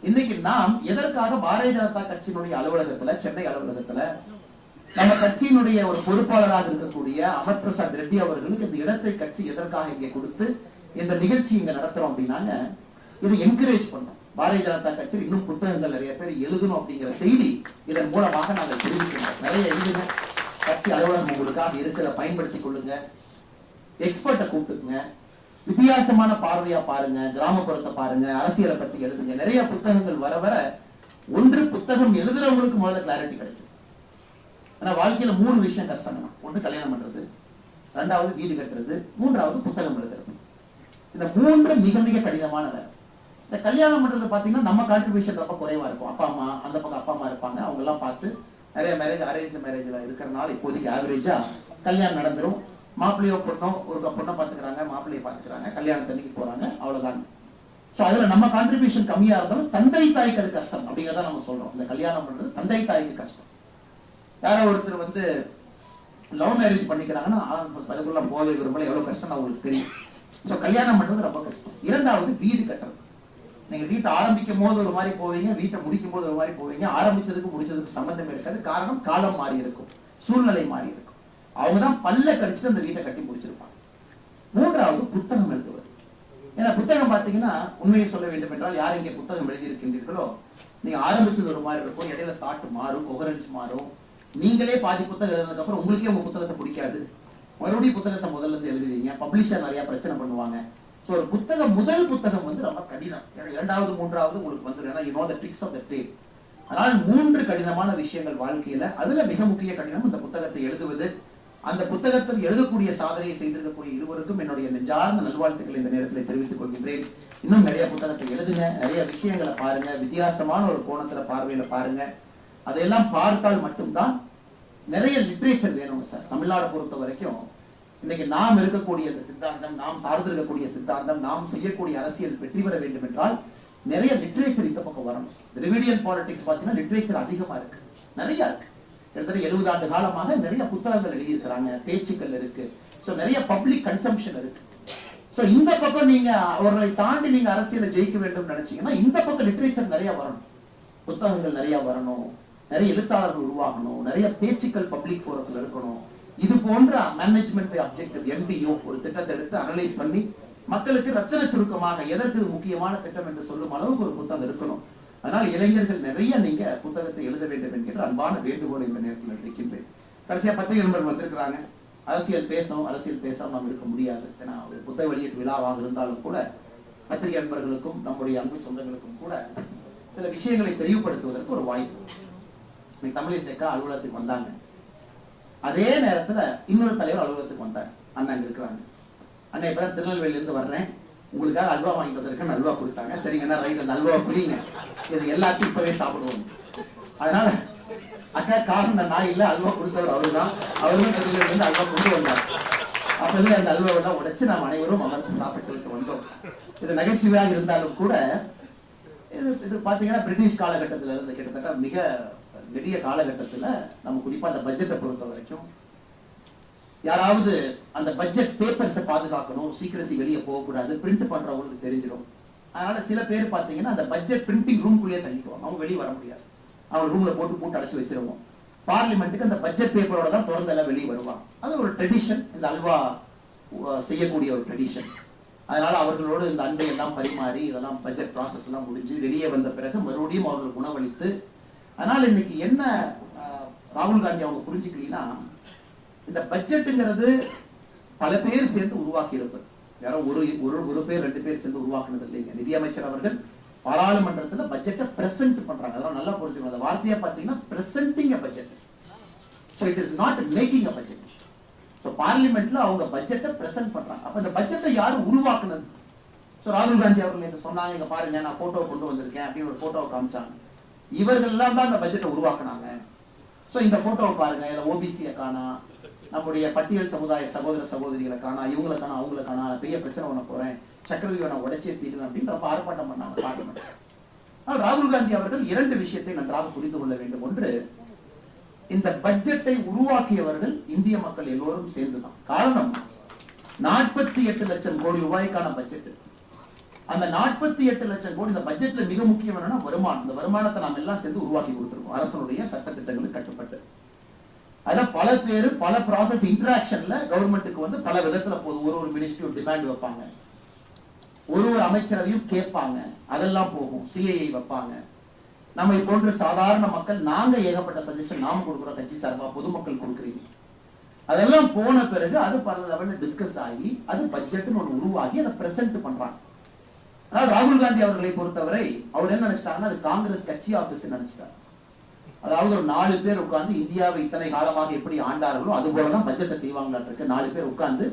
இன்னைக்கு நாம் எதற்காக பாரதிய ஜனதா கட்சியினுடைய அலுவலகத்துல, சென்னை அலுவலகத்துல நம்ம கட்சியினுடைய ஒரு பொறுப்பாளராக இருக்கக்கூடிய அமர் பிரசாத் ரெட்டி அவர்களுக்கு இந்த இடத்தை கட்சி எதற்காக இங்கே கொடுத்து இந்த நிகழ்ச்சி இங்க நடத்துறோம் அப்படின்னாங்க, இதை என்கரேஜ் பண்ணோம். பாரதிய ஜனதா கட்சியில் இன்னும் புத்தகங்கள் நிறைய பேர் எழுதணும் அப்படிங்கிற செய்தி இதன் மூலமாக நாங்கள் தெரிவிக்கிறோம். நிறைய எழுதுங்க, கட்சி அலுவலகம் உங்களுக்காக இருக்கிறத பயன்படுத்திக் கொள்ளுங்க, எக்ஸ்பர்ட்டை கூப்பிட்டுக்குங்க, வித்தியாசமான பார்வையா பாருங்க, கிராமப்புறத்தை பாருங்க, அரசியலை பத்தி எழுதுங்க. நிறைய புத்தகங்கள் வர வர ஒன்று புத்தகம் எழுதுறவங்களுக்கு முதல்ல கிளாரிட்டி கிடைக்கும். ஆனா வாழ்க்கையில 3 விஷயம் கஷ்டம். ஒன்று கல்யாணம் பண்றது, 2வது வீடு கட்டுறது, 3வது புத்தகம் எழுதுறது. இந்த 3 மிக மிக கடினமான வேலை. இந்த கல்யாணம் பண்றது பாத்தீங்கன்னா நம்ம கான்ட்ரிபியூஷன் ரொம்ப குறைவா இருக்கும். அப்பா அம்மா, அந்த பக்கம் அப்பா அம்மா இருப்பாங்க, அவங்க எல்லாம் பார்த்து நிறைய மேரேஜ் அரேஞ்ச் மேரேஜ்ல இருக்கிறனால இப்போதைக்கு ஆவரேஜா கல்யாணம் நடந்துரும். மாப்பிள்ளையோ பொண்ணோ ஒரு பொண்ணை பாத்துக்கிறாங்க, மாப்பிள்ளையை பாத்துக்கிறாங்க, கல்யாணத்தன்னைக்கு போறாங்க, அவ்வளவுதான். சோ அதுல நம்ம கான்ட்ரிபியூஷன் கம்மியா இருந்தாலும் தந்தை தாய்க்கு அது கஷ்டம் அப்படிங்கிறத நம்ம சொல்றோம். இந்த கல்யாணம் பண்றது தந்தை தாய்க்கு கஷ்டம். யாரோ ஒருத்தர் லவ் மேரேஜ் பண்ணிக்கிறாங்கன்னா அதுக்குள்ள போவே விரும்பல, எவ்வளவு கஷ்டம் அவங்களுக்கு தெரியும். சோ கல்யாணம் பண்றது ரொம்ப கஷ்டம். 2வது வீடு கட்டுறது. நீங்க வீட்டை ஆரம்பிக்கும் போது ஒரு மாதிரி போவீங்க, வீட்டை முடிக்கும் போது ஒரு மாதிரி போவீங்க. ஆரம்பிச்சதுக்கு முடிச்சதுக்கு சம்பந்தம் இருக்காது. காரணம் காலம் மாறி இருக்கும், சூழ்நிலை மாறி இருக்கும். அவங்கதான் பல்ல கடிச்சுட்டு அந்த வீட்டை கட்டி முடிச்சிருப்பாங்க. 3வது புத்தகம் எழுதுவது. ஏன்னா புத்தகம் பாத்தீங்கன்னா உண்மையை சொல்ல வேண்டும் என்றால், யார் இங்கே புத்தகம் எழுதி இருக்கின்றீர்களோ, நீங்க ஆரம்பிச்சது ஒரு மாதிரி இருக்கும், இடையில தாட்டு மாறும், கொஹரன்ஸ் மாறும். நீங்களே பாதி புத்தகம் எழுதுனதுக்கு அப்புறம் உங்களுக்கே உங்க புத்தகத்தை பிடிக்காது, மறுபடியும் புத்தகத்தை முதல்ல இருந்து எழுதுவீங்க. பப்ளிஷர் நிறைய பிரச்சனை பண்ணுவாங்க. சோ ஒரு புத்தகம், முதல் புத்தகம் ரொம்ப கடினம். 2வது 3வது உங்களுக்கு வந்துடும். ஏன்னா you know the tricks of the trade. ஆனால் 3 கடினமான விஷயங்கள் வாழ்க்கையில, அதுல மிக முக்கிய கடினம் இந்த புத்தகத்தை எழுதுவது. அந்த புத்தகத்தில் எழுதக்கூடிய சாதனையை செய்திருக்கக்கூடிய இருவருக்கும் என்னுடைய நெஞ்சார்ந்த நல்வாழ்த்துக்களை இந்த நேரத்தில் தெரிவித்துக் கொள்கின்றேன். இன்னும் நிறைய புத்தகத்தை எழுதுங்க, நிறைய விஷயங்களை பாருங்க, வித்தியாசமான ஒரு கோணத்துல பார்வையில பாருங்க. அதையெல்லாம் பார்த்தால் மட்டும்தான் நிறைய லிட்ரேச்சர் வேணும் சார். தமிழ்நாடு பொறுத்த வரைக்கும் இன்னைக்கு நாம் இருக்கக்கூடிய இந்த சித்தாந்தம், நாம் சார்ந்திருக்கக்கூடிய சித்தாந்தம், நாம் செய்யக்கூடிய அரசியல் வெற்றி பெற வேண்டும் என்றால் நிறைய லிட்ரேச்சர் இந்த பக்கம் வரணும். திராவிடியன் பாலிடிக்ஸ் பாத்தீங்கன்னா லிட்ரேச்சர் அதிகமா இருக்கு, நிறைய இருக்கு. கிட்டத்தட்ட 70 ஆண்டு காலமாக நிறைய புத்தகங்கள் எழுதியிருக்கிறாங்க, பேச்சுக்கள் இருக்கு, நிறைய பப்ளிக் கன்சம்ஷன் இருக்கு. இந்த பக்கம் நீங்க அவர்களை தாண்டி நீங்க அரசியலை ஜெயிக்க வேண்டும் நினைச்சீங்கன்னா இந்த பக்கம் லிட்ரேச்சர் நிறைய வரணும், புத்தகங்கள் நிறைய வரணும், நிறைய எழுத்தாளர்கள் உருவாகணும், நிறைய பேச்சுக்கள் பப்ளிக் போரத்தில் இருக்கணும். இது போன்ற மேனேஜ்மெண்ட் அப்ஜெக்டிவ் MPO ஒரு திட்டத்தை எடுத்து அனலைஸ் பண்ணி மக்களுக்கு ரத்தின சுருக்கமாக எதற்கு முக்கியமான திட்டம் என்று சொல்லும் அளவுக்கு ஒரு புத்தகம் இருக்கணும். அதனால் இளைஞர்கள் நிறைய நீங்க புத்தகத்தை எழுத வேண்டும் என்கின்ற அன்பான வேண்டுகோள் இந்த நேரத்தில் வைக்கின்றேன். கடைசியா பத்திரிகை நண்பர்கள் வந்திருக்கிறாங்க. அரசியல் பேசணும், அரசியல் பேசாம நாம் இருக்க முடியாது. ஏன்னா ஒரு புத்தக வெளியீட்டு விழாவாக இருந்தாலும் கூட பத்திரிகை நண்பர்களுக்கும் நம்முடைய அன்பு சொந்தங்களுக்கும் கூட சில விஷயங்களை தெளிவுபடுத்துவதற்கு ஒரு வாய்ப்பு. இன்னைக்கு தமிழிசைக்கா அலுவலகத்துக்கு வந்தாங்க, அதே நேரத்துல இன்னொரு தலைவர் அலுவலகத்துக்கு வந்தார். அண்ணா இங்க இருக்கிறாங்க. அண்ணா இப்ப திருநெல்வேலியில இருந்து வர்றேன், உங்களுக்காக அல்வா வாங்கிட்டு வந்திருக்கேன், அல்வா கொடுத்தாங்க. சரிங்க ரைட், அந்த அல்வா புரியுங்க, இது எல்லாத்தையும் இப்பவே சாப்பிடுவோம். அதனால அக்கா காரணம் நான் இல்ல, அல்வா கொடுத்தவர் அவருதான். அவரும் திருநெல்வேலியில இருந்து அல்வா கொண்டு வந்தார். அப்பவே அந்த அல்வாவெல்லாம் உடைச்சு நாம் அனைவரும் அமர்ந்து சாப்பிட்டு விட்டு வந்தோம். இது நகைச்சுவையாக இருந்தாலும் கூட இது பாத்தீங்கன்னா பிரிட்டிஷ் காலகட்டத்தில இருந்து கிட்டத்தட்ட மிக நெடிய காலகட்டத்துல நம்ம குறிப்பா அந்த பட்ஜெட்டை பொறுத்த வரைக்கும் யாராவது அந்த பட்ஜெட் பேப்பர்ஸை பாதுகாக்கணும், சீக்கிரசி வெளியே போகக்கூடாது, பிரிண்ட் பண்றவங்களுக்கு தெரிஞ்சிடும். அதனால சில பேர் பாத்தீங்கன்னா அந்த பட்ஜெட் பிரிண்டிங் ரூம்குள்ளேயே தங்கிக்குவாங்க, அவங்க வெளியே வர முடியாது. அவங்க ரூம்ல போட்டு அடைச்சு வச்சிருவோம். பார்லிமெண்ட்டுக்கு அந்த பட்ஜெட் பேப்பரோட தான் திறந்தெல்லாம் வெளியே வருவாங்க. அது ஒரு ட்ரெடிஷன், இந்த அல்வா செய்யக்கூடிய ஒரு ட்ரெடிஷன். அதனால அவர்களோடு இந்த அண்டை எல்லாம் பரிமாறி இதெல்லாம் பட்ஜெட் ப்ராசஸ் எல்லாம் முடிஞ்சு வெளியே வந்த பிறகு மறுபடியும் அவர்களுக்கு உணவளித்து. அதனால இன்னைக்கு என்ன ராகுல் காந்தி அவங்க புரிஞ்சுக்கலாம், இந்த பட்ஜெட்டுங்கிறது பல பேர் சேர்ந்து உருவாக்கி இருப்பது, யாரோ ஒரு பேர் 2 பேர் சேர்ந்து உருவாக்குனது இல்லைங்க. நிதியமைச்சர் அவர்கள் பாராளுமன்றத்துல பட்ஜெட்டை பிரசன்ட் பண்றாங்க. அதெல்லாம் நல்லா புரிஞ்சுக்கணும். அந்த வார்த்தையா பாத்தீங்கன்னா presenting a budget. So it is not making a budget. So பார்லிமெண்ட்ல அவங்க பட்ஜெட்டை பிரசன்ட் பண்றாங்க. அப்ப இந்த பட்ஜெட்டை யாரு உருவாக்குனது? சோ ராகுல் காந்தி அவர்கள் இதை சொன்னாங்க, இங்க பாருங்க நான் போட்டோ கொண்டு வந்திருக்கேன் அப்படின்னு ஒரு போட்டோவை காமிச்சாங்க. இவர்கள் எல்லாம் தான் இந்த பட்ஜெட்டை உருவாக்குனாங்க. சோ இந்த போட்டோவை பாருங்க, இதுல ஓபிசியை காணா, நம்முடைய பட்டியல் சமுதாய சகோதர சகோதரிகளை காணா, இவங்களை காணா, அவங்களை காணா, பெரிய பிரச்சனை பண்ண போறேன், சக்கரவியூவை நான் உடைச்சே தீருவேன் அப்படின்னு ரொம்ப ஆர்ப்பாட்டம் பண்ணாங்க பார்லிமெண்ட். ஆனால் ராகுல் காந்தி அவர்கள் 2 விஷயத்தை நன்றாக புரிந்து கொள்ள வேண்டும். ஒன்று, இந்த பட்ஜெட்டை உருவாக்கியவர்கள் இந்திய மக்கள் எல்லோரும் சேர்ந்துதான். காரணம் 48 லட்சம் கோடி ரூபாய்க்கான பட்ஜெட். அந்த 48 லட்சம் கோடி இந்த பட்ஜெட்ல மிக முக்கியம் என்னன்னா வருமானம். இந்த வருமானத்தை நாம் எல்லாம் சேர்ந்து உருவாக்கி கொடுத்திருக்கோம் அரசனுடைய சட்ட திட்டங்களுக்கு கட்டுப்பட்டு. அதான் பல பேரு பல ப்ராசஸ் இன்டராக்ஷன்ல கவர்மெண்ட்டுக்கு வந்து பல விதத்துல போகுது. ஒரு மினிஸ்ட்ரி டிமாண்ட் வைப்பாங்க, ஒரு அமைச்சரவையும் கேட்பாங்க, அதெல்லாம் போகும். சிஐஐ வைப்பாங்க. நம்ம போன்ற சாதாரண மக்கள் நாங்க ஏகப்பட்ட சஜஷன் நாம கொடுக்குறோம், கட்சி சார்பா பொதுமக்கள் கொடுக்குறீங்க. அதெல்லாம் போன பிறகு அது பல லெவல்ல டிஸ்கஸ் ஆகி அது பட்ஜெட்னு ஒன்று உருவாகி அதை பிரசன்ட் பண்றாங்க. ஆனால் ராகுல் காந்தி அவர்களை பொறுத்தவரை அவர் என்ன நினைச்சிட்டாங்கன்னா அது காங்கிரஸ் கட்சி ஆபீஸ் நினைச்சிட்டாங்க. அதாவது ஒரு 4 பேர் உட்கார்ந்து இந்தியாவை இத்தனை காலமாக எப்படி ஆண்டார்களோ அது போலதான் பட்ஜெட்டை செய்வாங்களாட்டு இருக்கு. 4 பேர் உட்கார்ந்து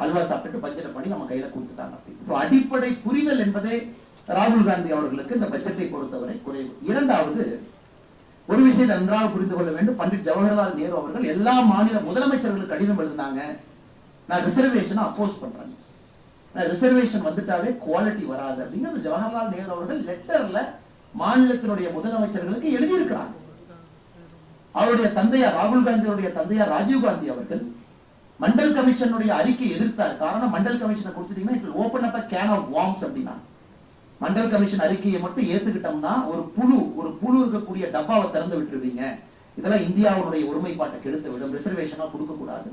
அல்வா சாப்பிட்டு பட்ஜெட்டை பண்ணி நம்ம கையில கொடுத்துட்டாங்க. அடிப்படை புரிதல் என்பதே ராகுல் காந்தி அவர்களுக்கு இந்த பட்ஜெட்டை பொறுத்தவரை குறைவு. இரண்டாவது, ஒரு விஷயத்தை நன்றாக புரிந்து கொள்ள வேண்டும். பண்டிட் ஜவஹர்லால் நேரு அவர்கள் எல்லா மாநில முதலமைச்சர்களுக்கு கடிதம் எழுதினாங்க, நான் ரிசர்வேஷனை அப்போஸ் பண்றேன், ரிசர்வேஷன் வந்துட்டாவே குவாலிட்டி வராது அப்படிங்கிறது ஜவஹர்லால் நேரு அவர்கள் லெட்டர்ல மாநிலத்தினுடைய முதலமைச்சர்களுக்கு எழுதியிருக்கிறாங்க. அவருடைய தந்தையார் ராகுல் காந்தியுடைய தந்தையார் ராஜீவ் காந்தி அவர்கள் மண்டல் கமிஷனுடைய அறிக்கையை எதிர்த்தார். காரணம் மண்டல் கமிஷனை கொடுத்துட்டீங்கன்னா it will open up a can of worms அப்படின்னா. மண்டல் கமிஷன் அறிக்கையை மட்டும் ஏத்துக்கிட்டோம்னா ஒரு புழு இருக்கக்கூடிய டப்பாவை திறந்து விட்டுருவீங்க, இதெல்லாம் இந்தியாவுடைய ஒருமைப்பாட்டை கெடுத்து விடும், ரிசர்வேஷனா கொடுக்க கூடாது.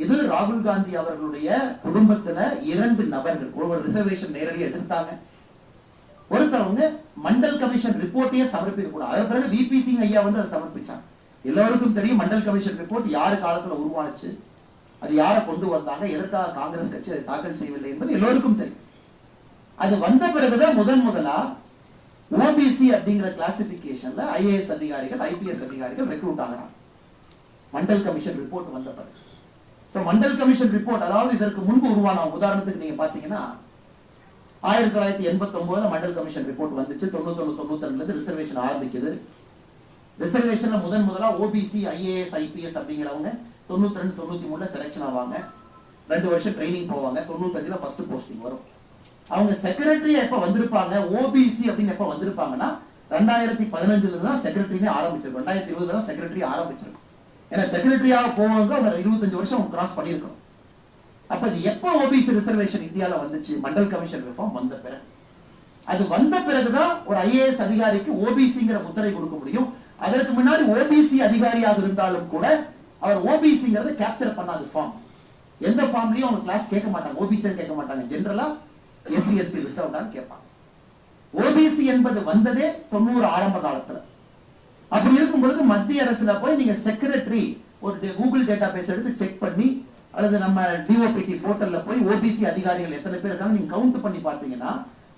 இது ராகுல் காந்தி அவர்களுடைய குடும்பத்துல 2 நபர்கள் ஒரு ரிசர்வேஷன் நேரடியாக எதிர்த்தாங்க. ஒருத்தவங்க மண்டல் கமிஷன் ரிப்போர்ட்டையே சமர்ப்பிக்க கூடாது. அதன் பிறகு விபி சிங் ஐயா வந்து அதை சமர்ப்பிச்சாங்க. எல்லாருக்கும் தெரியும் மண்டல் கமிஷன் ரிப்போர்ட் யாரு காலத்துல உருவானுச்சு, அது யாரை கொண்டு வந்தாங்க, எதற்காக காங்கிரஸ் கட்சி அதை தாக்கல் செய்யவில்லை என்பது எல்லோருக்கும் தெரியும். அது வந்த பிறகுதான் முதலா ஓபிசி அப்படிங்கிற கிளாசிபிகேஷன்ல ஐஏஎஸ் அதிகாரிகள் ஐபிஎஸ் அதிகாரிகள் ரெக்ரூட் ஆகிறாங்க மண்டல் கமிஷன் ரிப்போர்ட் வந்த பிறகு. மண்டல் கமிஷன் ரிப்போர்ட், அதாவது இதற்கு முன்பு உருவான உதாரணத்துக்கு நீங்க பாத்தீங்கன்னா 1989 மண்டல் கமிஷன் ரிப்போர்ட் வந்துச்சு. 91-92 ரிசர்வேஷன் ஆரம்பிக்குது. ரிசர்வேஷன்ல முதலா ஓபிசி ஐஏஎஸ் ஐபிஎஸ் அப்படிங்கிறவங்க 92-93 செலக்ஷன் ஆவாங்க. 2 வருஷம் ட்ரைனிங் போவாங்க. 95ல ஃபர்ஸ்ட் போஸ்டிங் வரும். அவங்க செக்ரட்டரி எப்ப வந்திருப்பாங்க, ஓபிசி அப்படின்னு எப்ப வந்திருப்பாங்கன்னா 2015 தான் செக்ரட்டரியே ஆரம்பிச்சிருக்கும். 2020 தான் செக்ரட்டரி ஆரம்பிச்சிருக்கும். ஏன்னா செக்ரட்டரியாக போவாங்க அவங்க 25 வருஷம் கிராஸ் பண்ணிருக்கணும். அப்ப இது எப்ப ஓபிசி ரிசர்வேஷன் இந்தியால வந்துச்சு? மண்டல் கமிஷன் ரிஃபார்ம் வந்த பிறகு. அது வந்த பிறகுதான் ஒரு ஐஏஎஸ் அதிகாரிக்கு ஓபிசிங்கிற முத்திரை கொடுக்க முடியும். அதற்கு முன்னாடி ஓபிசி அதிகாரியாக இருந்தாலும் கூட அவர் ஓபிசிங்கிறத கேப்சர் பண்ணாத ஃபார்ம். எந்த ஃபார்ம்லயும் அவங்க கிளாஸ் கேட்க மாட்டாங்க, ஓபிசி கேட்க மாட்டாங்க. ஜெனரலா எஸ்சி எஸ்டி ரிசர்வ்டான்னு கேட்பாங்க. ஓபிசி என்பது வந்ததே 90 ஆரம்ப காலத்துல. அப்படி இருக்கும் பொழுது மத்திய அரசுல போய் நீங்க செக்ரட்டரி ஒரு கூகுள் டேட்டா பேஸ் எடுத்து செக் பண்ணி அல்லது நம்ம டிஓபிடி போர்ட்டல்ல போய் ஓபிசி அதிகாரிகள் எத்தனை பேர் இருக்காங்க நீங்க கவுண்ட் பண்ணி பார்த்தீங்கன்னா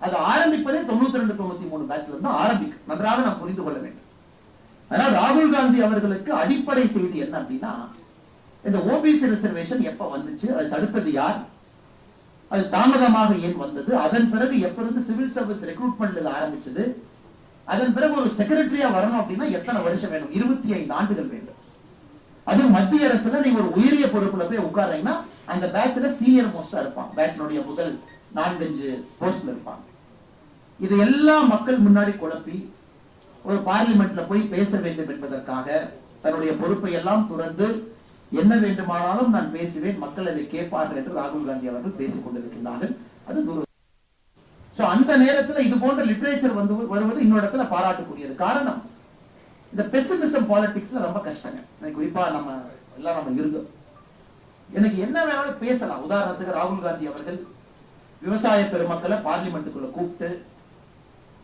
அது ஆரம்பிப்பதே 92-93 பேட்ச்ல இருந்து ஆரம்பிக்கும். நன்றாக நாம் புரிந்து கொள்ள வேண்டும். அதனால ராகுல் காந்தி அவர்களுக்கு அடிப்படை செய்தி என்ன அப்படின்னா, இந்த ஓபிசி ரிசர்வேஷன் எப்ப வந்துச்சு, அதை தடுத்தது யார், அது தாமதமாக ஏன் வந்தது, அதன் பிறகு எப்ப இருந்து சிவில் சர்வீஸ் ரெக்ரூட்மெண்ட்ல ஆரம்பிச்சது, அதன் பிறகு ஒரு செக்ரட்டரியா வரணும் அப்படின்னா எத்தனை வருஷம் வேணும்? 25 ஆண்டுகள் வேண்டும். அது மத்திய அரசுல நீங்க ஒரு உயரிய பொறுப்புல போய் உட்கார்றீங்கன்னா அந்த பேட்ச்ல சீனியர் மோஸ்டா இருப்பாங்க. பேட்ச்னுடைய முதல் 4-5 போஸ்ட்ல இருப்பாங்க. இது எல்லா மக்கள் முன்னாடி குழப்பி ஒரு பார்லிமெண்ட்ல போய் பேச வேண்டும் என்பதற்காக தன்னுடைய பொறுப்பை எல்லாம் துறந்து என்ன வேண்டுமானாலும் நான் பேசுவேன், மக்கள் அதை கேட்பார்கள் என்று ராகுல் காந்தி அவர்கள் பேசிக் கொண்டிருக்கிறார்கள். அது அந்த நேரத்தில் இது போன்ற லிட்டரேச்சர் வருவது இன்னொரு பாராட்டக்கூடியது. காரணம், இந்த பெசிமிசம் பாலிடிக்ஸ்ல ரொம்ப கஷ்டங்க. குறிப்பா நம்ம இருக்கோம். எனக்கு என்ன வேணாலும் பேசலாம். உதாரணத்துக்கு ராகுல் காந்தி அவர்கள் விவசாய பெருமக்களை பார்லிமெண்ட்டுக்குள்ள கூப்பிட்டு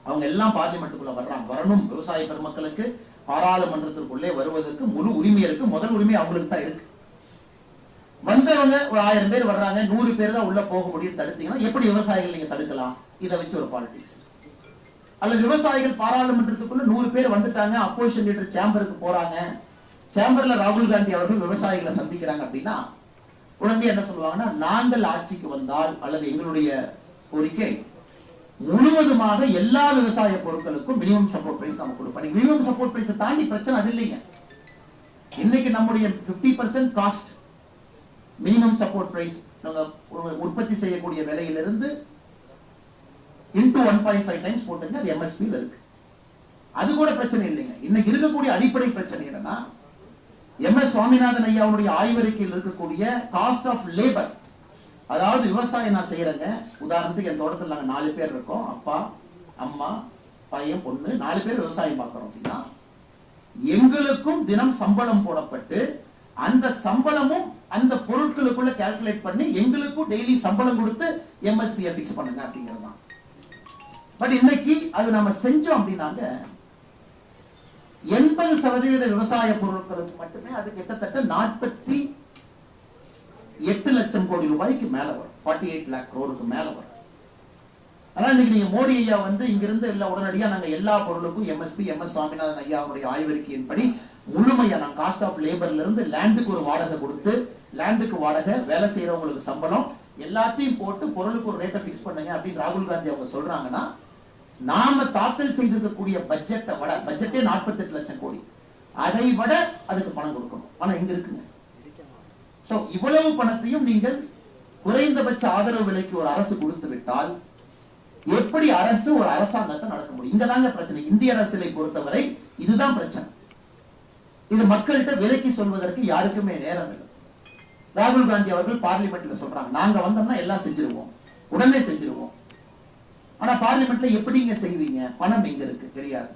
அவங்க எல்லாம் பார்லிமெண்ட்டுக்குள்ள வரணும். விவசாய பெருமக்களுக்கு பாராளுமன்றத்திற்குள்ளே வருவதற்கு முழு உரிமை இருக்கு. முதல் உரிமை அவங்களுக்கு தான் இருக்கு. வந்தவங்க ஒரு 1000 பேர் வர்றாங்க, 100 பேர் தான் உள்ள போக முடியும் தடுத்தீங்கன்னா எப்படி விவசாயிகள் நீங்க தடுக்கலாம்? இதை வச்சு ஒரு பாலிடிக்ஸ். அல்லது விவசாயிகள் பாராளுமன்றத்துக்குள்ள 100 பேர் வந்துட்டாங்க, அப்போசிஷன் லீடர் சேம்பருக்கு போறாங்க, சேம்பர்ல ராகுல் காந்தி அவர்கள் விவசாயிகளை சந்திக்கிறாங்க அப்படின்னா உடனே என்ன சொல்லுவாங்கன்னா, நாங்கள் ஆட்சிக்கு வந்தால் அல்லது எங்களுடைய கோரிக்கை முழுவதுமாக எல்லா விவசாய பொருட்களுக்கும் மினிமம் சப்போர்ட் பிரைஸ் நம்ம கொடுப்போம். மினிமம் சப்போர்ட் பிரைஸ் தாண்டி பிரச்சனை அது இல்லைங்க. இன்னைக்கு நம்முடைய 50% காஸ்ட் மினிமம் சப்போர்ட் பிரைஸ் நாங்க உற்பத்தி செய்யக்கூடிய விலையிலிருந்து இன்டு 1.5 டைம்ஸ் போட்டுங்க, அது எம்எஸ்பியில் இருக்கு. அது கூட பிரச்சனை இல்லைங்க. இன்னைக்கு இருக்கக்கூடிய அடிப்படை பிரச்சனை என்னன்னா, எம்எஸ் சுவாமிநாதன் ஐயாவுடைய ஆய்வறிக்கையில் இருக்கக்கூடிய காஸ்ட் ஆஃப் லேபர். அதாவது விவசாயம் நான் செய்யறேங்க, உதாரணத்துக்கு என் தோட்டத்தில் நாங்க 4 பேர் இருக்கோம், அப்பா அம்மா பையன் பொண்ணு 4 பேர் விவசாயம் பார்க்கிறோம் அப்படின்னா எங்களுக்கும் தினம் சம்பளம் போடப்பட்டு அந்த சம்பளமும் அந்த பொருட்களுக்குள்ள கால்குலேட் பண்ணி எங்களுக்கும் டெய்லி சம்பளம் கொடுத்து எம்எஸ்பியை பிக்ஸ் பண்ணுங்க அப்படிங்கிறது தான். பட் இன்னைக்கு அது நம்ம செஞ்சோம் அப்படின்னாங்க 80% விவசாய பொருட்களுக்கு மட்டுமே அது கிட்டத்தட்ட 48 லட்சம் கோடி ரூபாய்க்கு மேல வரும். 48 lakh crore மேல வரும். ஆனா இன்னைக்கு நீங்க மோடி ஐயா இங்கிருந்து இல்ல உடனடியா நாங்க எல்லா பொருளுக்கும் எம்எஸ்பி எம்எஸ் சுவாமிநாதன் ஐயாவுடைய ஆய்வறிக்கையின்படி முழுமையா நான் காஸ்ட் ஆஃப் லேபர்ல இருந்து லேண்டுக்கு ஒரு வாடகை கொடுத்து, லேண்டுக்கு வாடகை, வேலை செய்யறவங்களுக்கு சம்பளம் எல்லாத்தையும் போட்டு பொருளுக்கு ஒரு ரேட்டை பிக்ஸ் பண்ணுங்க அப்படின்னு ராகுல் காந்தி அவங்க சொல்றாங்கன்னா, நாம தாக்கல் செய்திருக்கக்கூடிய பட்ஜெட்டை விட, பட்ஜெட்டே 48 லட்சம் கோடி, அதை விட அதுக்கு பணம் கொடுக்கணும். பணம் எங்க இருக்குங்க? இவ்வளவு பணத்தையும் நீங்கள் குறைந்தபட்ச ஆதரவு விலைக்கு ஒரு அரசு கொடுத்து விட்டால் எப்படி அரசு ஒரு அரசாங்கத்தை நடக்க முடியும்? இங்கதாங்க பிரச்சனை. இந்திய அரசியலை பொறுத்தவரை இதுதான் பிரச்சனை. இது மக்கள்கிட்ட விலைக்கு சொல்வதற்கு யாருக்குமே நேரம் இல்லை. ராகுல் காந்தி அவர்கள் பார்லிமெண்ட்ல சொல்றாங்க, நாங்க வந்தோம்னா எல்லாம் செஞ்சிருவோம், உடனே செஞ்சிருவோம். ஆனா பார்லிமெண்ட்ல எப்படிங்க செய்வீங்க? பணம் எங்க இருக்கு தெரியாது.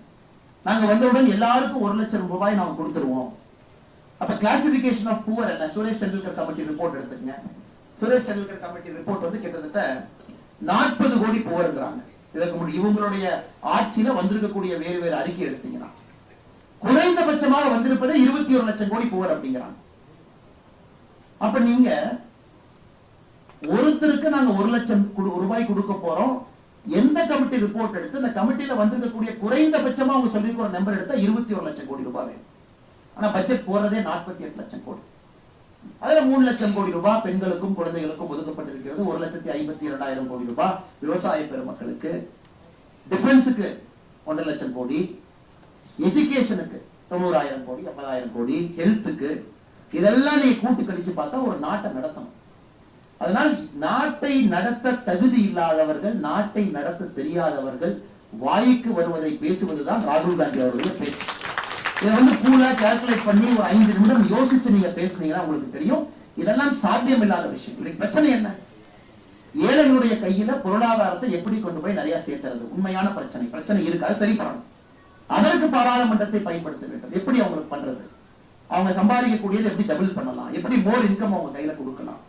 நாங்க வந்தவுடன் எல்லாருக்கும் 1 லட்சம் ரூபாய் நாம கொடுத்துருவோம். அப்ப கிளாசிபிகேஷன் ஆஃப் புவர் என்ன? சுரேஷ் டெண்டுல்கர் கமிட்டி ரிப்போர்ட் எடுத்துக்கங்க. சுரேஷ் டெண்டுல்கர் கமிட்டி ரிப்போர்ட் கிட்டத்தட்ட 40 கோடி புவர்ங்கிறாங்க. இதற்கு முன்னாடி இவங்களுடைய ஆட்சியில வந்திருக்கக்கூடிய வேறு வேறு அறிக்கை எடுத்தீங்கன்னா குறைந்தபட்சமாக வந்திருப்பது 21 லட்சம் கோடி புவர் அப்படிங்கிறாங்க. அப்ப நீங்க ஒருத்தருக்கு நாங்க 1 லட்சம் ரூபாய் கொடுக்க போறோம், எந்த கமிட்டி ரிப்போர்ட் எடுத்து இந்த கமிட்டியில வந்திருக்கக்கூடிய குறைந்தபட்சமா அவங்க சொல்லிருக்கிற நம்பர் எடுத்தா 21 லட்சம் கோடி ரூபாய் வேணும். ஆனா பட்ஜெட் போறதே 48 லட்சம் கோடி. அதுல 3 லட்சம் கோடி ரூபாய் பெண்களுக்கும் குழந்தைகளுக்கும் ஒதுக்கப்பட்டிருக்கிறது. 1,52,000 கோடி ரூபாய் விவசாய பெருமக்களுக்கு, டிஃபென்ஸுக்கு 1.5 லட்சம் கோடி, எஜுகேஷனுக்கு 90,000 கோடி, 50,000 கோடி, ஹெல்த்துக்கு, இதெல்லாம் நீ கூட்டு கழிச்சு பார்த்தா ஒரு நாட்டை நடத்தணும். அதனால் நாட்டை நடத்த தகுதி இல்லாதவர்கள், நாட்டை நடத்த தெரியாதவர்கள் வாய்க்கு வருவதை பேசுவதுதான் ராகுல் காந்தி அவர்களுடைய பேச்சு. இதை கூலா கால்குலேட் பண்ணி ஒரு 5 நிமிடம் யோசிச்சு நீங்க பேசுனீங்கன்னா உங்களுக்கு தெரியும் இதெல்லாம் சாத்தியம் இல்லாத விஷயம். இன்னைக்கு பிரச்சனை என்ன? ஏழைகளுடைய கையில பொருளாதாரத்தை எப்படி கொண்டு போய் நிறைய சேர்த்துறது உண்மையான பிரச்சனை இருக்கு. அதை சரி பண்ணணும். அதற்கு பாராளுமன்றத்தை பயன்படுத்த வேண்டும். எப்படி அவங்களுக்கு பண்றது? அவங்க சம்பாதிக்கக்கூடியது எப்படி டபுள் பண்ணலாம்? எப்படி மோர் இன்கம் அவங்க கையில கொடுக்கலாம்?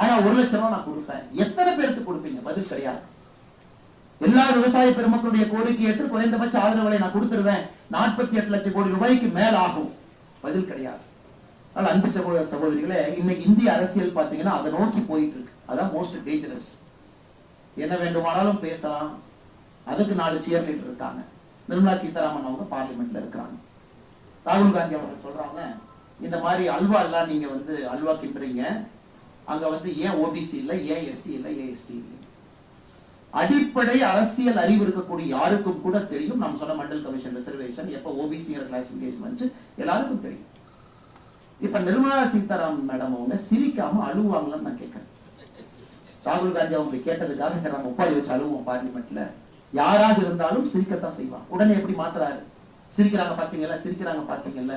ஆனா 1 லட்சம் ரூபாய் நான் கொடுப்பேன். எத்தனை பேருக்கு கொடுப்பீங்க? பதில் கிடையாது. எல்லா விவசாய பெருமக்களுடைய கோரிக்கை ஏற்று குறைந்தபட்ச ஆதரவுகளை நான் கொடுத்துருவேன், 48 லட்சம் கோடி ரூபாய்க்கு மேல் ஆகும். பதில் கிடையாது. அதனால அன்பு சகோதரிகளே, இன்னைக்கு இந்திய அரசியல் பாத்தீங்கன்னா அதை நோக்கி போயிட்டு இருக்கு. அதான் மோஸ்ட் டேஞ்சரஸ். என்ன வேண்டுமானாலும் பேசலாம். அதுக்கு 4 சேர் லீடர் இருக்காங்க. நிர்மலா சீதாராமன் அவங்க பார்லிமெண்ட்ல இருக்கிறாங்க. ராகுல் காந்தி அவர்கள் சொல்றாங்க, இந்த மாதிரி அல்வா எல்லாம் நீங்க அல்வா கிண்டுறீங்க, அங்க ஏன் ஓபிசி இல்ல, ஏன் எஸ்சி இல்ல, ஏன் எஸ்டி இல்ல? அடிப்படை அரசியல் அறிவு இருக்கக்கூடிய யாருக்கும் கூட தெரியும். நம்ம சொன்ன மண்டல் கமிஷன் ரிசர்வேஷன் எப்ப ஓபிசி கிளாசிபிகேஷன் வந்து எல்லாருக்கும் தெரியும். இப்ப நிர்மலா சீதாராமன் மேடம் அவங்க சிரிக்காம அழுவாங்கன்னு நான் கேட்கிறேன். ராகுல் காந்தி அவங்க கேட்டதுக்காக நம்ம ஒப்பாரி வச்சு அழுவோம் பார்லிமெண்ட்ல. யாராவது இருந்தாலும் சிரிக்கத்தான் செய்வாங்க. உடனே எப்படி மாத்துறாரு? சிரிக்கிறாங்க பாத்தீங்கல்ல.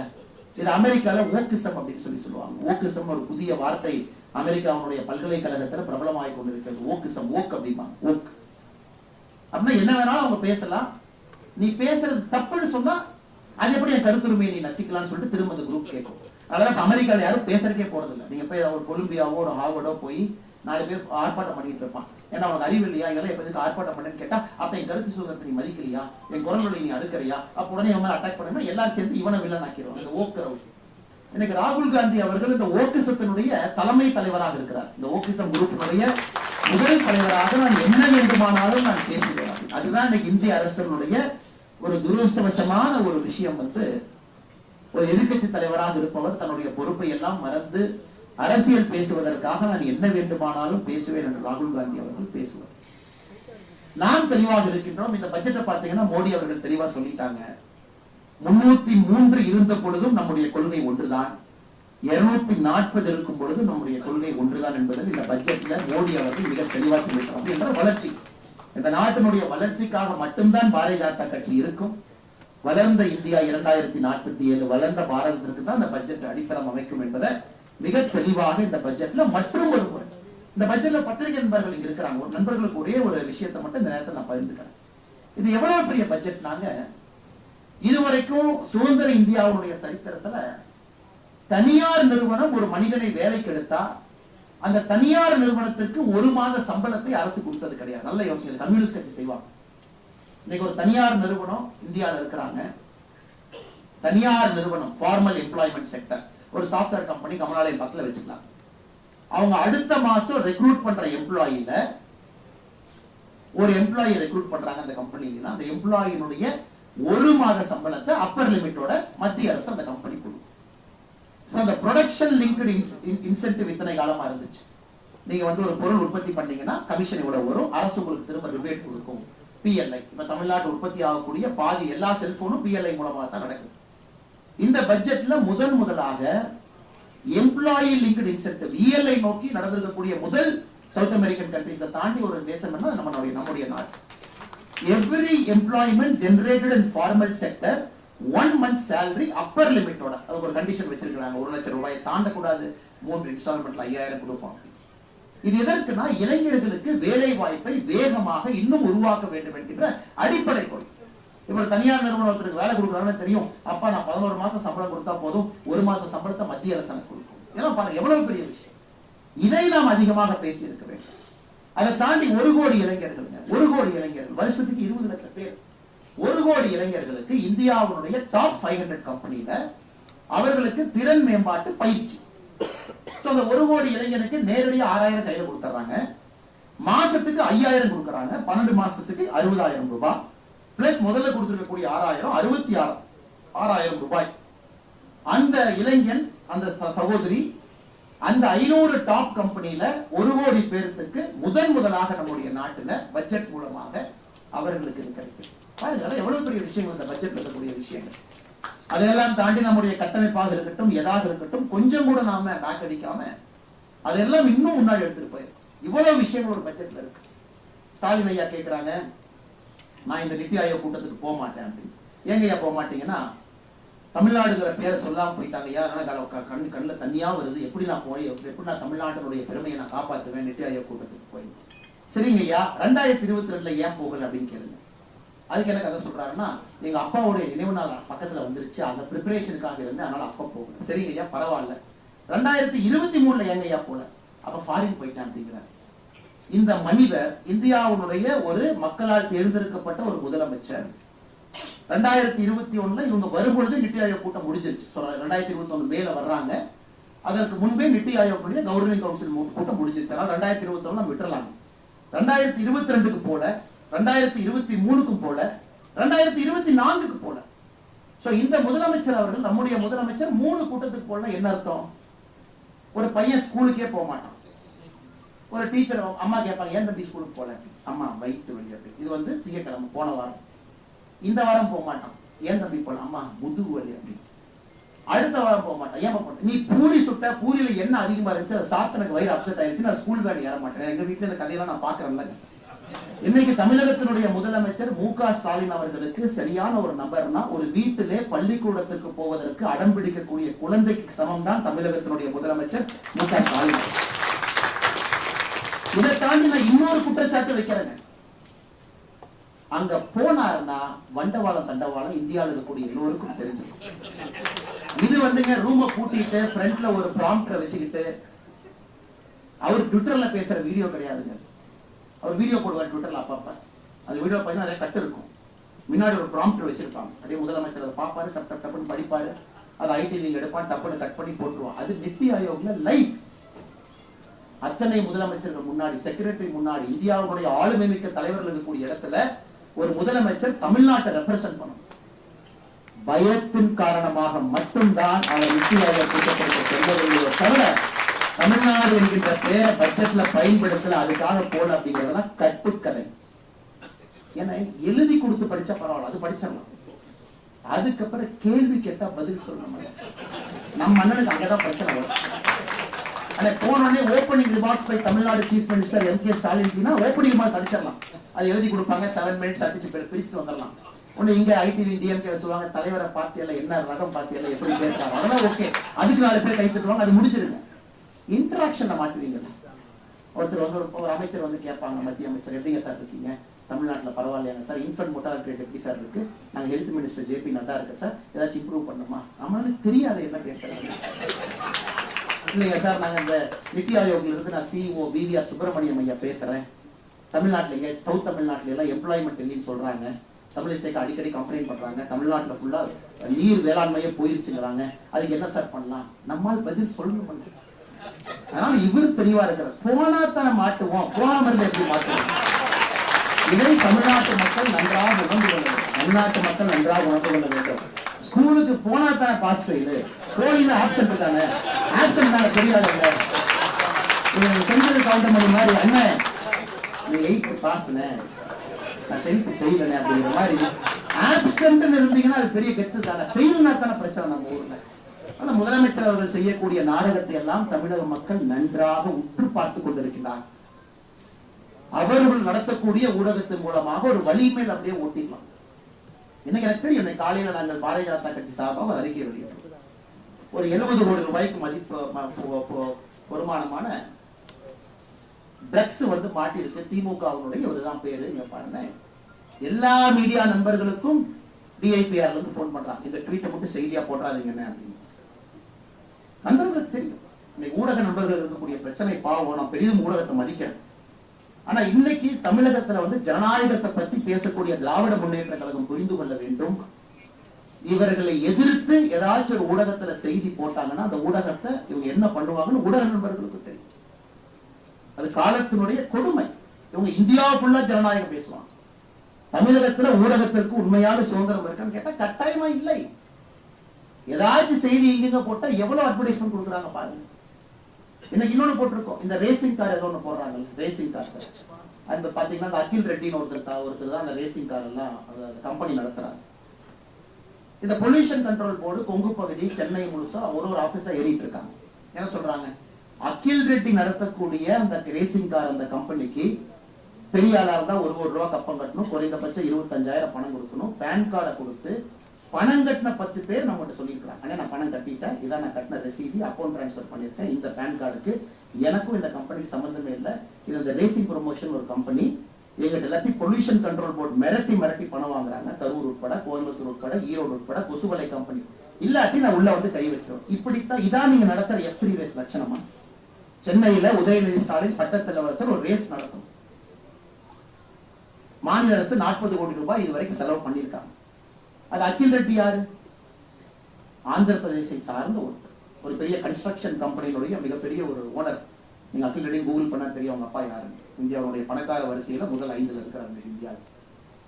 இது அமெரிக்கால ஓக்கிசம் அப்படின்னு சொல்லுவாங்க. ஓக்கிசம் ஒரு புதிய வார்த்தை அமெரிக்காவுடைய பல்கலைக்கழகத்துல பிரபலமாகி கொண்டிருக்கிறது. ஓக்கிசம், ஓக் அப்படிமா. ஓக் அப்படின்னா என்ன வேணாலும் அவங்க பேசலாம். நீ பேசுறது தப்புன்னு சொன்னா அது எப்படி என் கருத்துரிமையை நீ நசிக்கலாம்னு சொல்லிட்டு திரும்ப அந்த குரூப் கேட்கும். அதனால அமெரிக்கால யாரும் பேசுறதுக்கே போறது இல்லை. நீங்க போய் ஒரு கொலம்பியாவோ ஒரு ஹார்வர்டோ போய் 4 பேர் ஆர்ப்பாட்டம் பண்ணிட்டு இருப்பான். ஏன்னா அவனுக்கு அறிவு இல்லையா, இதெல்லாம் எப்போதுக்கு ஆர்ப்பாட்டம் பண்ணேன்னு கேட்டா, அப்ப என் கருத்து சுதந்திரத்தை நீ மதிக்கலையா, என் குரலுடைய நீ அடுக்கிறியா, அப்ப உடனே இவன் அட்டாக் பண்ணா எல்லாரும் சேர்ந்து இவனை வில்லன் ஆக்கிடுவாங்க. இந்த ஓக்கரவு. இன்னைக்கு ராகுல் காந்தி அவர்கள் இந்த ஓக்கிசத்தினுடைய தலைமை தலைவராக இருக்கிறார். இந்த ஓக்கிசம் குரூப்பினுடைய முதல் தலைவராக நான் என்ன வேண்டுமானாலும் நான் பேசுகிறேன். அதுதான் இன்னைக்கு இந்திய அரசினுடைய ஒரு துரதிருஷ்டவசமான ஒரு விஷயம். ஒரு எதிர்கட்சி தலைவராக இருப்பவர் தன்னுடைய பொறுப்பை எல்லாம் மறந்து அரசியல் பேசுவதற்காக நான் என்ன வேண்டுமானாலும் பேசுவேன் என்று ராகுல் காந்தி அவர்கள் பேசுவார். நாம் தெளிவாக இருக்கின்றோம். இந்த பட்ஜெட்டை பார்த்தீங்கன்னா மோடி அவர்கள் தெளிவா சொல்லிட்டாங்க. 303 இருந்த பொழுதும் நம்முடைய கொள்கை ஒன்றுதான், 240 இருக்கும் பொழுது நம்முடைய கொள்கை ஒன்றுதான் என்பதில் இந்த பட்ஜெட்ல மோடி அவர்கள் மிக தெளிவாக சொல்லிட்டாங்க. என்ற வளர்ச்சி, இந்த நாட்டினுடைய வளர்ச்சிக்காக மட்டும்தான் பாரதிய ஜனதா கட்சி இருக்கும். வளர்ந்த இந்தியா 2047 வளர்ந்த பாரதத்திற்கு தான் இந்த பட்ஜெட் அடித்தளம் அமைக்கும் என்பதை மிக தெளிவாக இந்த பட்ஜெட்ல மற்றும் ஒரு முறை இந்த பட்ஜெட்ல பத்திரிகை நண்பர்கள் இங்க இருக்கிறாங்க. ஒரு நண்பர்களுக்கு ஒரே ஒரு விஷயத்தை மட்டும் இந்த நேரத்தில் நான் பகிர்ந்துக்கிறேன். இது எவ்வளவு பெரிய பட்ஜெட். நாங்க இதுவரைக்கும் சுதந்திர இந்தியாவுடைய சரித்திரத்துல தனியார் நிறுவனம் ஒரு மனிதனை வேலைக்கு எடுத்தா அந்த தனியார் நிறுவனத்திற்கு 1 மாத சம்பளத்தை அரசு கொடுத்தது கிடையாது. நல்ல யோசனை. கம்யூனிஸ்ட் கட்சி செய்வாங்க. இன்னைக்கு ஒரு தனியார் நிறுவனம் இந்தியாவில் இருக்கிறாங்க. தனியார் நிறுவனம், ஃபார்மல் எம்ப்ளாய்மெண்ட் செக்டர், ஒரு சாப்ட்வேர் கம்பெனி கமலாலயம் பக்கத்துல வச்சுக்கலாம். அவங்க அடுத்த மாசம் ரெக்ரூட் பண்ற எம்ப்ளாயில ஒரு எம்ப்ளாயி ரெக்ரூட் பண்றாங்க அந்த கம்பெனில. அந்த எம்ப்ளாயினுடைய 1 மாத சம்பளத்தை அப்பர் லிமிட்டோட மத்திய அரசு அந்த கம்பெனி கொடுக்கும். அந்த ப்ரொடக்ஷன் லிங்க்டு இன்சென்டிவ் இத்தனை காலமா இருந்துச்சு. நீங்க ஒரு பொருள் உற்பத்தி பண்ணீங்கன்னா கமிஷன் இவ்வளவு வரும், அரசு உங்களுக்கு திரும்ப ரிபேட் கொடுக்கும். PLI, இப்ப தமிழ்நாட்டு உற்பத்தி ஆகக்கூடிய பாதி எல்லா செல்போனும் PLI மூலமாக தான் நடக்குது. இந்த பட்ஜெட்ல முதலாக எம்ப்ளாயி லிங்க்டு இன்சென்டிவ் ELI நோக்கி நடந்திருக்கக்கூடிய முதல் சவுத் அமெரிக்கன் கண்ட்ரீஸை தாண்டி ஒரு தேசம் என்ன நம்முடைய நாடு. Every employment generated in formal sector 1 month salary upper limit ஓட அது ஒரு கண்டிஷன் வச்சிருக்காங்க. 1 லட்சம் ரூபாயை தாண்டக்கூடாது, 3 இன்ஸ்டால்மெண்ட்ல 5000 கொடுப்பாங்க. இது எதற்குனா இளைஞர்களுக்கு வேலை வாய்ப்பை வேகமாக இன்னும் உருவாக்க வேண்டும் என்கின்ற அடிப்படை கொள்கை. இப்ப தனியார் நிறுவனத்திற்கு வேலை கொடுக்கறாங்கன்னு தெரியும். அப்பா நான் 11 மாசம் சம்பளம் கொடுத்தா போதும், 1 மாசம் சம்பளத்தை மத்திய அரசு கொடுக்கும். இதெல்லாம் பாருங்க எவ்வளவு பெரிய விஷயம். இதை நாம் அதிகமாக பேசி இருக்க வேண்டும். அதை தாண்டி 1 கோடி இளைஞர்கள், 1 கோடி இளைஞர்கள், வருஷத்துக்கு 20 லட்சம் பேர், 1 கோடி இளைஞர்களுக்கு இந்தியாவுடைய டாப் 500 கம்பெனில அவர்களுக்கு திறன் மேம்பாட்டு பயிற்சி. அந்த 1 கோடி இளைஞனுக்கு நேரடியாக 6000 கையில கொடுத்துறாங்க. மாசத்துக்கு 5000 கொடுக்கறாங்க, 12 மாசத்துக்கு 60,000 ரூபாய் பிளஸ் முதல்ல கொடுத்திருக்கக்கூடிய 6000 66,000 ரூபாய். அந்த இளைஞன், அந்த சகோதரி அந்த 500 டாப் கம்பெனில 1 கோடி பேருக்கு முதலாக நம்முடைய நாட்டுல பட்ஜெட் மூலமாக அவர்களுக்கு கிடைக்கும். பாருங்க எவ்வளவு பெரிய விஷயங்கள் இந்த பட்ஜெட்ல இருக்கக்கூடிய விஷயங்கள். அதையெல்லாம் தாண்டி நம்முடைய கட்டமைப்பாக இருக்கட்டும், எதாக இருக்கட்டும், கொஞ்சம் கூட நாம பேக் அடிக்காம அதெல்லாம் இன்னும் முன்னாடி எடுத்துட்டு போயிடும். இவ்வளவு விஷயங்கள் ஒரு பட்ஜெட்ல இருக்கு. ஸ்டாலின் ஐயா கேட்கிறாங்க, நான் இந்த நித்தி ஆயோக் கூட்டத்துக்கு போக மாட்டேன் அப்படின்னு. ஏங்க ஐயா போக மாட்டீங்கன்னா, தமிழ்நாடுங்கிற பேரை சொல்லாம போயிட்டாங்க ஐயா, கண்ணில் தண்ணியா வருது, எப்படி நான் போய் எப்படி நான் தமிழ்நாட்டினுடைய பெருமையை நான் காப்பாற்றுவேன் நித்தி ஆயோக் கூட்டத்துக்கு போய். சரிங்க ஐயா, 2022 ஏன் போகல அப்படின்னு கேளுங்க. அதுக்கு என்ன கதை சொல்றாருன்னா, எங்க அப்பாவுடைய நினைவு நாள் பக்கத்துல வந்துருச்சு, அந்த ப்ரிப்பரேஷனுக்காக இருந்து அதனால அப்பா போகல. சரிங்க ஐயா பரவாயில்ல, 2023 ஏங்க ஐயா போல? அப்ப ஃபாரின் போயிட்டேன் அப்படிங்கிறார். இந்த மனிதர் இந்தியாவுடைய ஒரு மக்களால் தேர்ந்தெடுக்கப்பட்ட ஒரு முதலமைச்சர். 2021 இவங்க வரும்பொழுது நித்தி ஆயோக் கூட்டம் முடிஞ்சிருச்சு. 2021 மேல வர்றாங்க, அதற்கு முன்பே நித்தி ஆயோக் கவர்னிங் கவுன்சில் கூட்டம் முடிஞ்சிருச்சு. அதனால 2021 நம்ம விட்டுறலாம். 2022க்கு போல, 2023க்கும் போல, 2024க்கு போல. சோ இந்த முதலமைச்சர் அவர்கள், நம்முடைய முதலமைச்சர் 3 கூட்டத்துக்கு போல. என்ன அர்த்தம்? ஒரு பையன் ஸ்கூலுக்கே போக மாட்டான். ஒரு டீச்சர் அம்மா கேட்பாங்க, ஏன் தம்பி ஸ்கூலுக்கு போல? அம்மா வயிற்று வலி அப்படி. இது வந்து திங்கட்கிழமை போன வாரம். இந்த வாரம் போக மாட்டான், ஏன் தம்பி போல? அம்மா முதுகு வலி அப்படி. அடுத்த வாரம் போக மாட்டான், ஏன் போக? நீ பூரி சுட்ட, பூரியில என்ன அதிகமா இருந்துச்சு, அதை சாப்பிட்டு எனக்கு வயிறு அப்செட் ஆயிடுச்சு, நான் ஸ்கூல் வேலை ஏற மாட்டேன். எங்க வீட்டுல இந்த கதையெல்லாம் நான் பாக்குறேன்ல. இன்னைக்கு தமிழகத்தினுடைய முதலமைச்சர் மு.க. ஸ்டாலின் அவர்களுக்கு சரியான ஒரு நபர்னா, ஒரு வீட்டிலே பள்ளிக்கூடத்துக்கு போவதற்கு அடம் பிடிக்கக்கூடிய குழந்தைக்கு சமம் தான் தமிழகத்தினுடைய முதலமைச்சர் மு.க. ஸ்டாலின். இதை தாண்டி நான் இன்னொரு குற்றச்சாட்டு வைக்கிறேன். அங்க போனாருன்னா வண்டவாளம் தண்டவாளம் இந்தியாவில் இருக்கக்கூடிய எல்லோருக்கும் தெரிஞ்சிடும். இது வந்துங்க ரூம பூட்டிட்டு ஃப்ரண்ட்ல ஒரு ப்ராம்ப்டர் வச்சுக்கிட்டு அவர் ட்விட்டர்ல பேசுற வீடியோ கிடையாதுங்க. அவர் வீடியோ போடுவார் ட்விட்டர்ல அப்பப்ப. அது வீடியோ பார்த்தீங்கன்னா நிறைய கட்டு இருக்கும். முன்னாடி ஒரு ப்ராம்ப்டர் வச்சிருப்பாங்க. அதே முதலமைச்சர் அதை பார்ப்பாரு, டப் டப் டப்னு படிப்பாரு, அதை ஐடி லிங்க் எடுப்பான், டப்புன்னு கட் பண்ணி போட்டுருவான். அது நித்தி ஆயோக்ல லைவ். அத்தனை முதலமைச்சர்கள் முன்னாடி, செக்ரட்டரி முன்னாடி, இந்தியாவுடைய ஆளுமை மிக்க தலைவர்கள் இருக்கக்கூடிய இடத்துல ஒரு முதலமைச்சர் தமிழ்நாட்டை ரெப்ரசென்ட் பண்ணும். பயத்தின் காரணமாக மட்டும்தான் அவர் நித்தி ஆயோக் கூட்டத்திற்கு செல்லவில்லையே தவிர தமிழ்நாடு என்கின்ற பேரை பட்ஜெட்ல பயன்படுத்தல, அதுக்காக போல அப்படிங்கறதெல்லாம் கட்டுக்கதை. ஏன்னா எழுதி கொடுத்து படிச்சா பரவாயில்ல, அது படிச்சிடலாம். அதுக்கப்புறம் கேள்வி கேட்டா பதில் சொல்லணும். நம்ம அண்ணனுக்கு அங்கதான் பிரச்சனை வரும். ஆனா போனோடனே opening remarks by Tamil Nadu chief minister M K. Stalin opening remarks அடிச்சிடலாம். அது எழுதி கொடுப்பாங்க, 7 மினிட்ஸ் அடிச்சு பிரிச்சு வந்துடலாம். ஒண்ணு இங்க ஐடி டிஎம்கே சொல்லுவாங்க, தலைவரை பார்த்தியல்ல, என்ன ரகம் பார்த்தியல்ல, எப்படி கேட்காங்க, அதெல்லாம் ஓகே, அதுக்கு 4 பேர் கை தட்டுவாங்க, அது முடிஞ்சிருங்க. இன்டராக்ஷன்ல மாட்டுவீங்க. ஒருத்தர் வந்து ஒரு அமைச்சர் வந்து கேட்பாங்க, மத்திய அமைச்சர் எப்படிங்க சார் இருக்கீங்க, தமிழ்நாட்டுல பரவாயில்லையாங்க சார், இன்ஃபன்ட் மோர்டாலிட்டி ரேட் எப்படி சார் இருக்கு, நாங்க ஹெல்த் மினிஸ்டர் ஜே.பி. நட்டா இருக்கு சார், ஏதாச்சும் இம்ப்ரூவ் பண்ணுமா? நம்மளால தெரியாது என்ன பேசுறாங்க. இல்லைங்க சார், நாங்க இந்த நித்தி ஆயோக்ல இருந்து நான் சிஇஓ வி.வி.ஆர். சுப்பிரமணியம் ஐயா பேசுறேன், தமிழ்நாட்டுல எங்க சவுத் தமிழ்நாட்டுல எல்லாம் எம்ப்ளாய்மெண்ட் இல்லைன்னு சொல்றாங்க, தமிழிசைக்கு அடிக்கடி கம்ப்ளைண்ட் பண்றாங்க, தமிழ்நாட்டுல ஃபுல்லா நீர் வேளாண்மையே போயிருச்சுங்கிறாங்க, அதுக்கு என்ன சார் பண்ணலாம்? நம்மால் பதில் சொல்லணும். அதனால இவரு தெளிவா இருக்கிறார். போனா தானே மாட்டுவோம், போகாம இருந்து எப்படி மாட்டுவோம்? இதை தமிழ்நாட்டு மக்கள் நன்றாக உணர்ந்து கொள்ள வேண்டும். தமிழ்நாட்டு மக்கள் நன்றாக உணர்ந்து கொள்ள வேண்டும். ஸ்கூலுக்கு போனா தானே பாஸ் ஃபெயில், கோழில ஆப்சன்ட் தானே, ஆப்சன்ட் தானே தெரியாதுங்க. செஞ்சது கவுண்டமணி மாதிரி, அண்ணன் நீ 8th பாஸ்னே, நான் 10th ஃபெயில்னே அப்படிங்கிற மாதிரி ஆப்சன்ட் இருந்தீங்கன்னா அது பெரிய கெத்து தானே. ஃபெயில்னா தானே பிரச்சனை நம்ம ஊர்ல. ஆனா முதலமைச்சர் அவர்கள் செய்யக்கூடிய நாடகத்தை எல்லாம் தமிழக மக்கள் நன்றாக உற்று பார்த்துக் கொண்டிருக்கிறார். அவர்கள் நடத்தக்கூடிய ஊடகத்தின் மூலமாக ஒரு வலிமையில் அப்படியே ஓட்டிக்கலாம். இன்னைக்கு எனக்கு தெரியும், காலையில நாங்கள் பாரதிய ஜனதா கட்சி சார்பாக ஒரு அறிக்கை வெளியிட்டோம். ஒரு 70 கோடி ரூபாய்க்கு மதிப்பு வருமானமான ட்ரக்ஸ் வந்து மாட்டி இருக்கு. திமுகவுடைய ஒருதான் பேரு. இங்க பாருங்க, எல்லா மீடியா நண்பர்களுக்கும் டிஐபிஆர்ல இருந்து போன் பண்றாங்க, இந்த ட்வீட்டை மட்டும் செய்தியா போடுறாதீங்கன்னு அப்படின்னு. நண்பர்களுக்கு தெரியும் இன்னைக்கு ஊடக நண்பர்கள் இருக்கக்கூடிய பிரச்சனை. பாவம், நான் பெரிதும் ஊடகத்தை மதிக்கிறேன். ஆனா இன்னைக்கு தமிழகத்துல வந்து ஜனநாயகத்தை பத்தி பேசக்கூடிய திராவிட முன்னேற்ற கழகம் புரிந்து கொள்ள வேண்டும். இவர்களை எதிர்த்து ஏதாச்சும் ஒரு ஊடகத்துல செய்தி போட்டாங்கன்னா அந்த ஊடகத்தை இவங்க என்ன பண்ணுவாங்கன்னு ஊடக நண்பர்களுக்கு தெரியும். அது காலத்தினுடைய கொடுமை. இவங்க இந்தியா ஃபுல்லா ஜனநாயகம் பேசுவாங்க. தமிழகத்துல ஊடகத்திற்கு உண்மையான சுதந்திரம் இருக்கான்னு கேட்டா கட்டாயமா இல்லை. ஏதாச்சும் செய்தி எங்க போட்டா எவ்வளவு அட்வர்டைஸ்மெண்ட் கொடுக்குறாங்க பாருங்க. இன்னைக்கு இன்னொன்னு போட்டிருக்கோம், இந்த ரேசிங் கார் ஏதோ ஒண்ணு போடுறாங்க, ரேசிங் கார் சார். அந்த பாத்தீங்கன்னா அந்த அகில் ரெட்டின்னு ஒருத்தர் தான் அந்த ரேசிங் கார் எல்லாம் கம்பெனி நடத்துறாங்க. இந்த பொல்யூஷன் கண்ட்ரோல் போர்டு கொங்கு பகுதி சென்னை முழுசா ஒரு ஆபீஸா ஏறிட்டு இருக்காங்க. என்ன சொல்றாங்க, அகில் ரெட்டி நடத்தக்கூடிய அந்த ரேசிங் கார் அந்த கம்பெனிக்கு பெரிய ஆளா இருந்தா 1 கோடி ரூபாய் கப்பம் கட்டணும், குறைந்தபட்சம் 25,000 பணம் கொடுக்கணும். பேன் கார்டை கொடுத்து பணம் கட்டின 10 பேர் நம்மகிட்ட சொல்லியிருக்காங்க, நான் பணம் கட்டிட்டேன், இதான் நான் கட்டின ரெசீதி, அக்கௌண்ட் டிரான்ஸ்பர் பண்ணிருக்கேன், இந்த பேன் கார்டுக்கு எனக்கும் இந்த கம்பெனிக்கு சம்பந்தமே இல்லை, இது இந்த ரேசிங் ப்ரொமோஷன் ஒரு கம்பெனி, எங்கிட்ட எல்லாத்தையும் பொல்யூஷன் கண்ட்ரோல் போர்டு மிரட்டி பணம் வாங்குறாங்க, கரூர் உட்பட, கோயம்புத்தூர் உட்பட, ஈரோடு உட்பட, கொசுவலை கம்பெனி, இல்லாட்டி நான் உள்ள வந்து கை வச்சிருவேன். இப்படித்தான் இதான் நீங்க நடத்துற F3 ரேஸ் லட்சணமா? சென்னையில உதயநிதி ஸ்டாலின் பட்டத்திலவசர் ஒரு ரேஸ் நடத்தும். மாநில அரசு 40 கோடி ரூபாய் இதுவரைக்கும் செலவு பண்ணியிருக்காங்க. அது அகில் ரெட்டி யாரு? ஆந்திர பிரதேசை சார்ந்த ஒரு பெரிய கன்ஸ்ட்ரக்ஷன் கம்பெனியுடைய மிகப்பெரிய ஒரு ஓனர். நீங்க அகில் ரெட்டி கூகுள் பண்ண தெரியும் அவங்க அப்பா யாருன்னு. இந்தியாவுடைய பணக்கார வரிசையில முதல் 5ல் இருக்கிறாங்க இந்தியாவில்.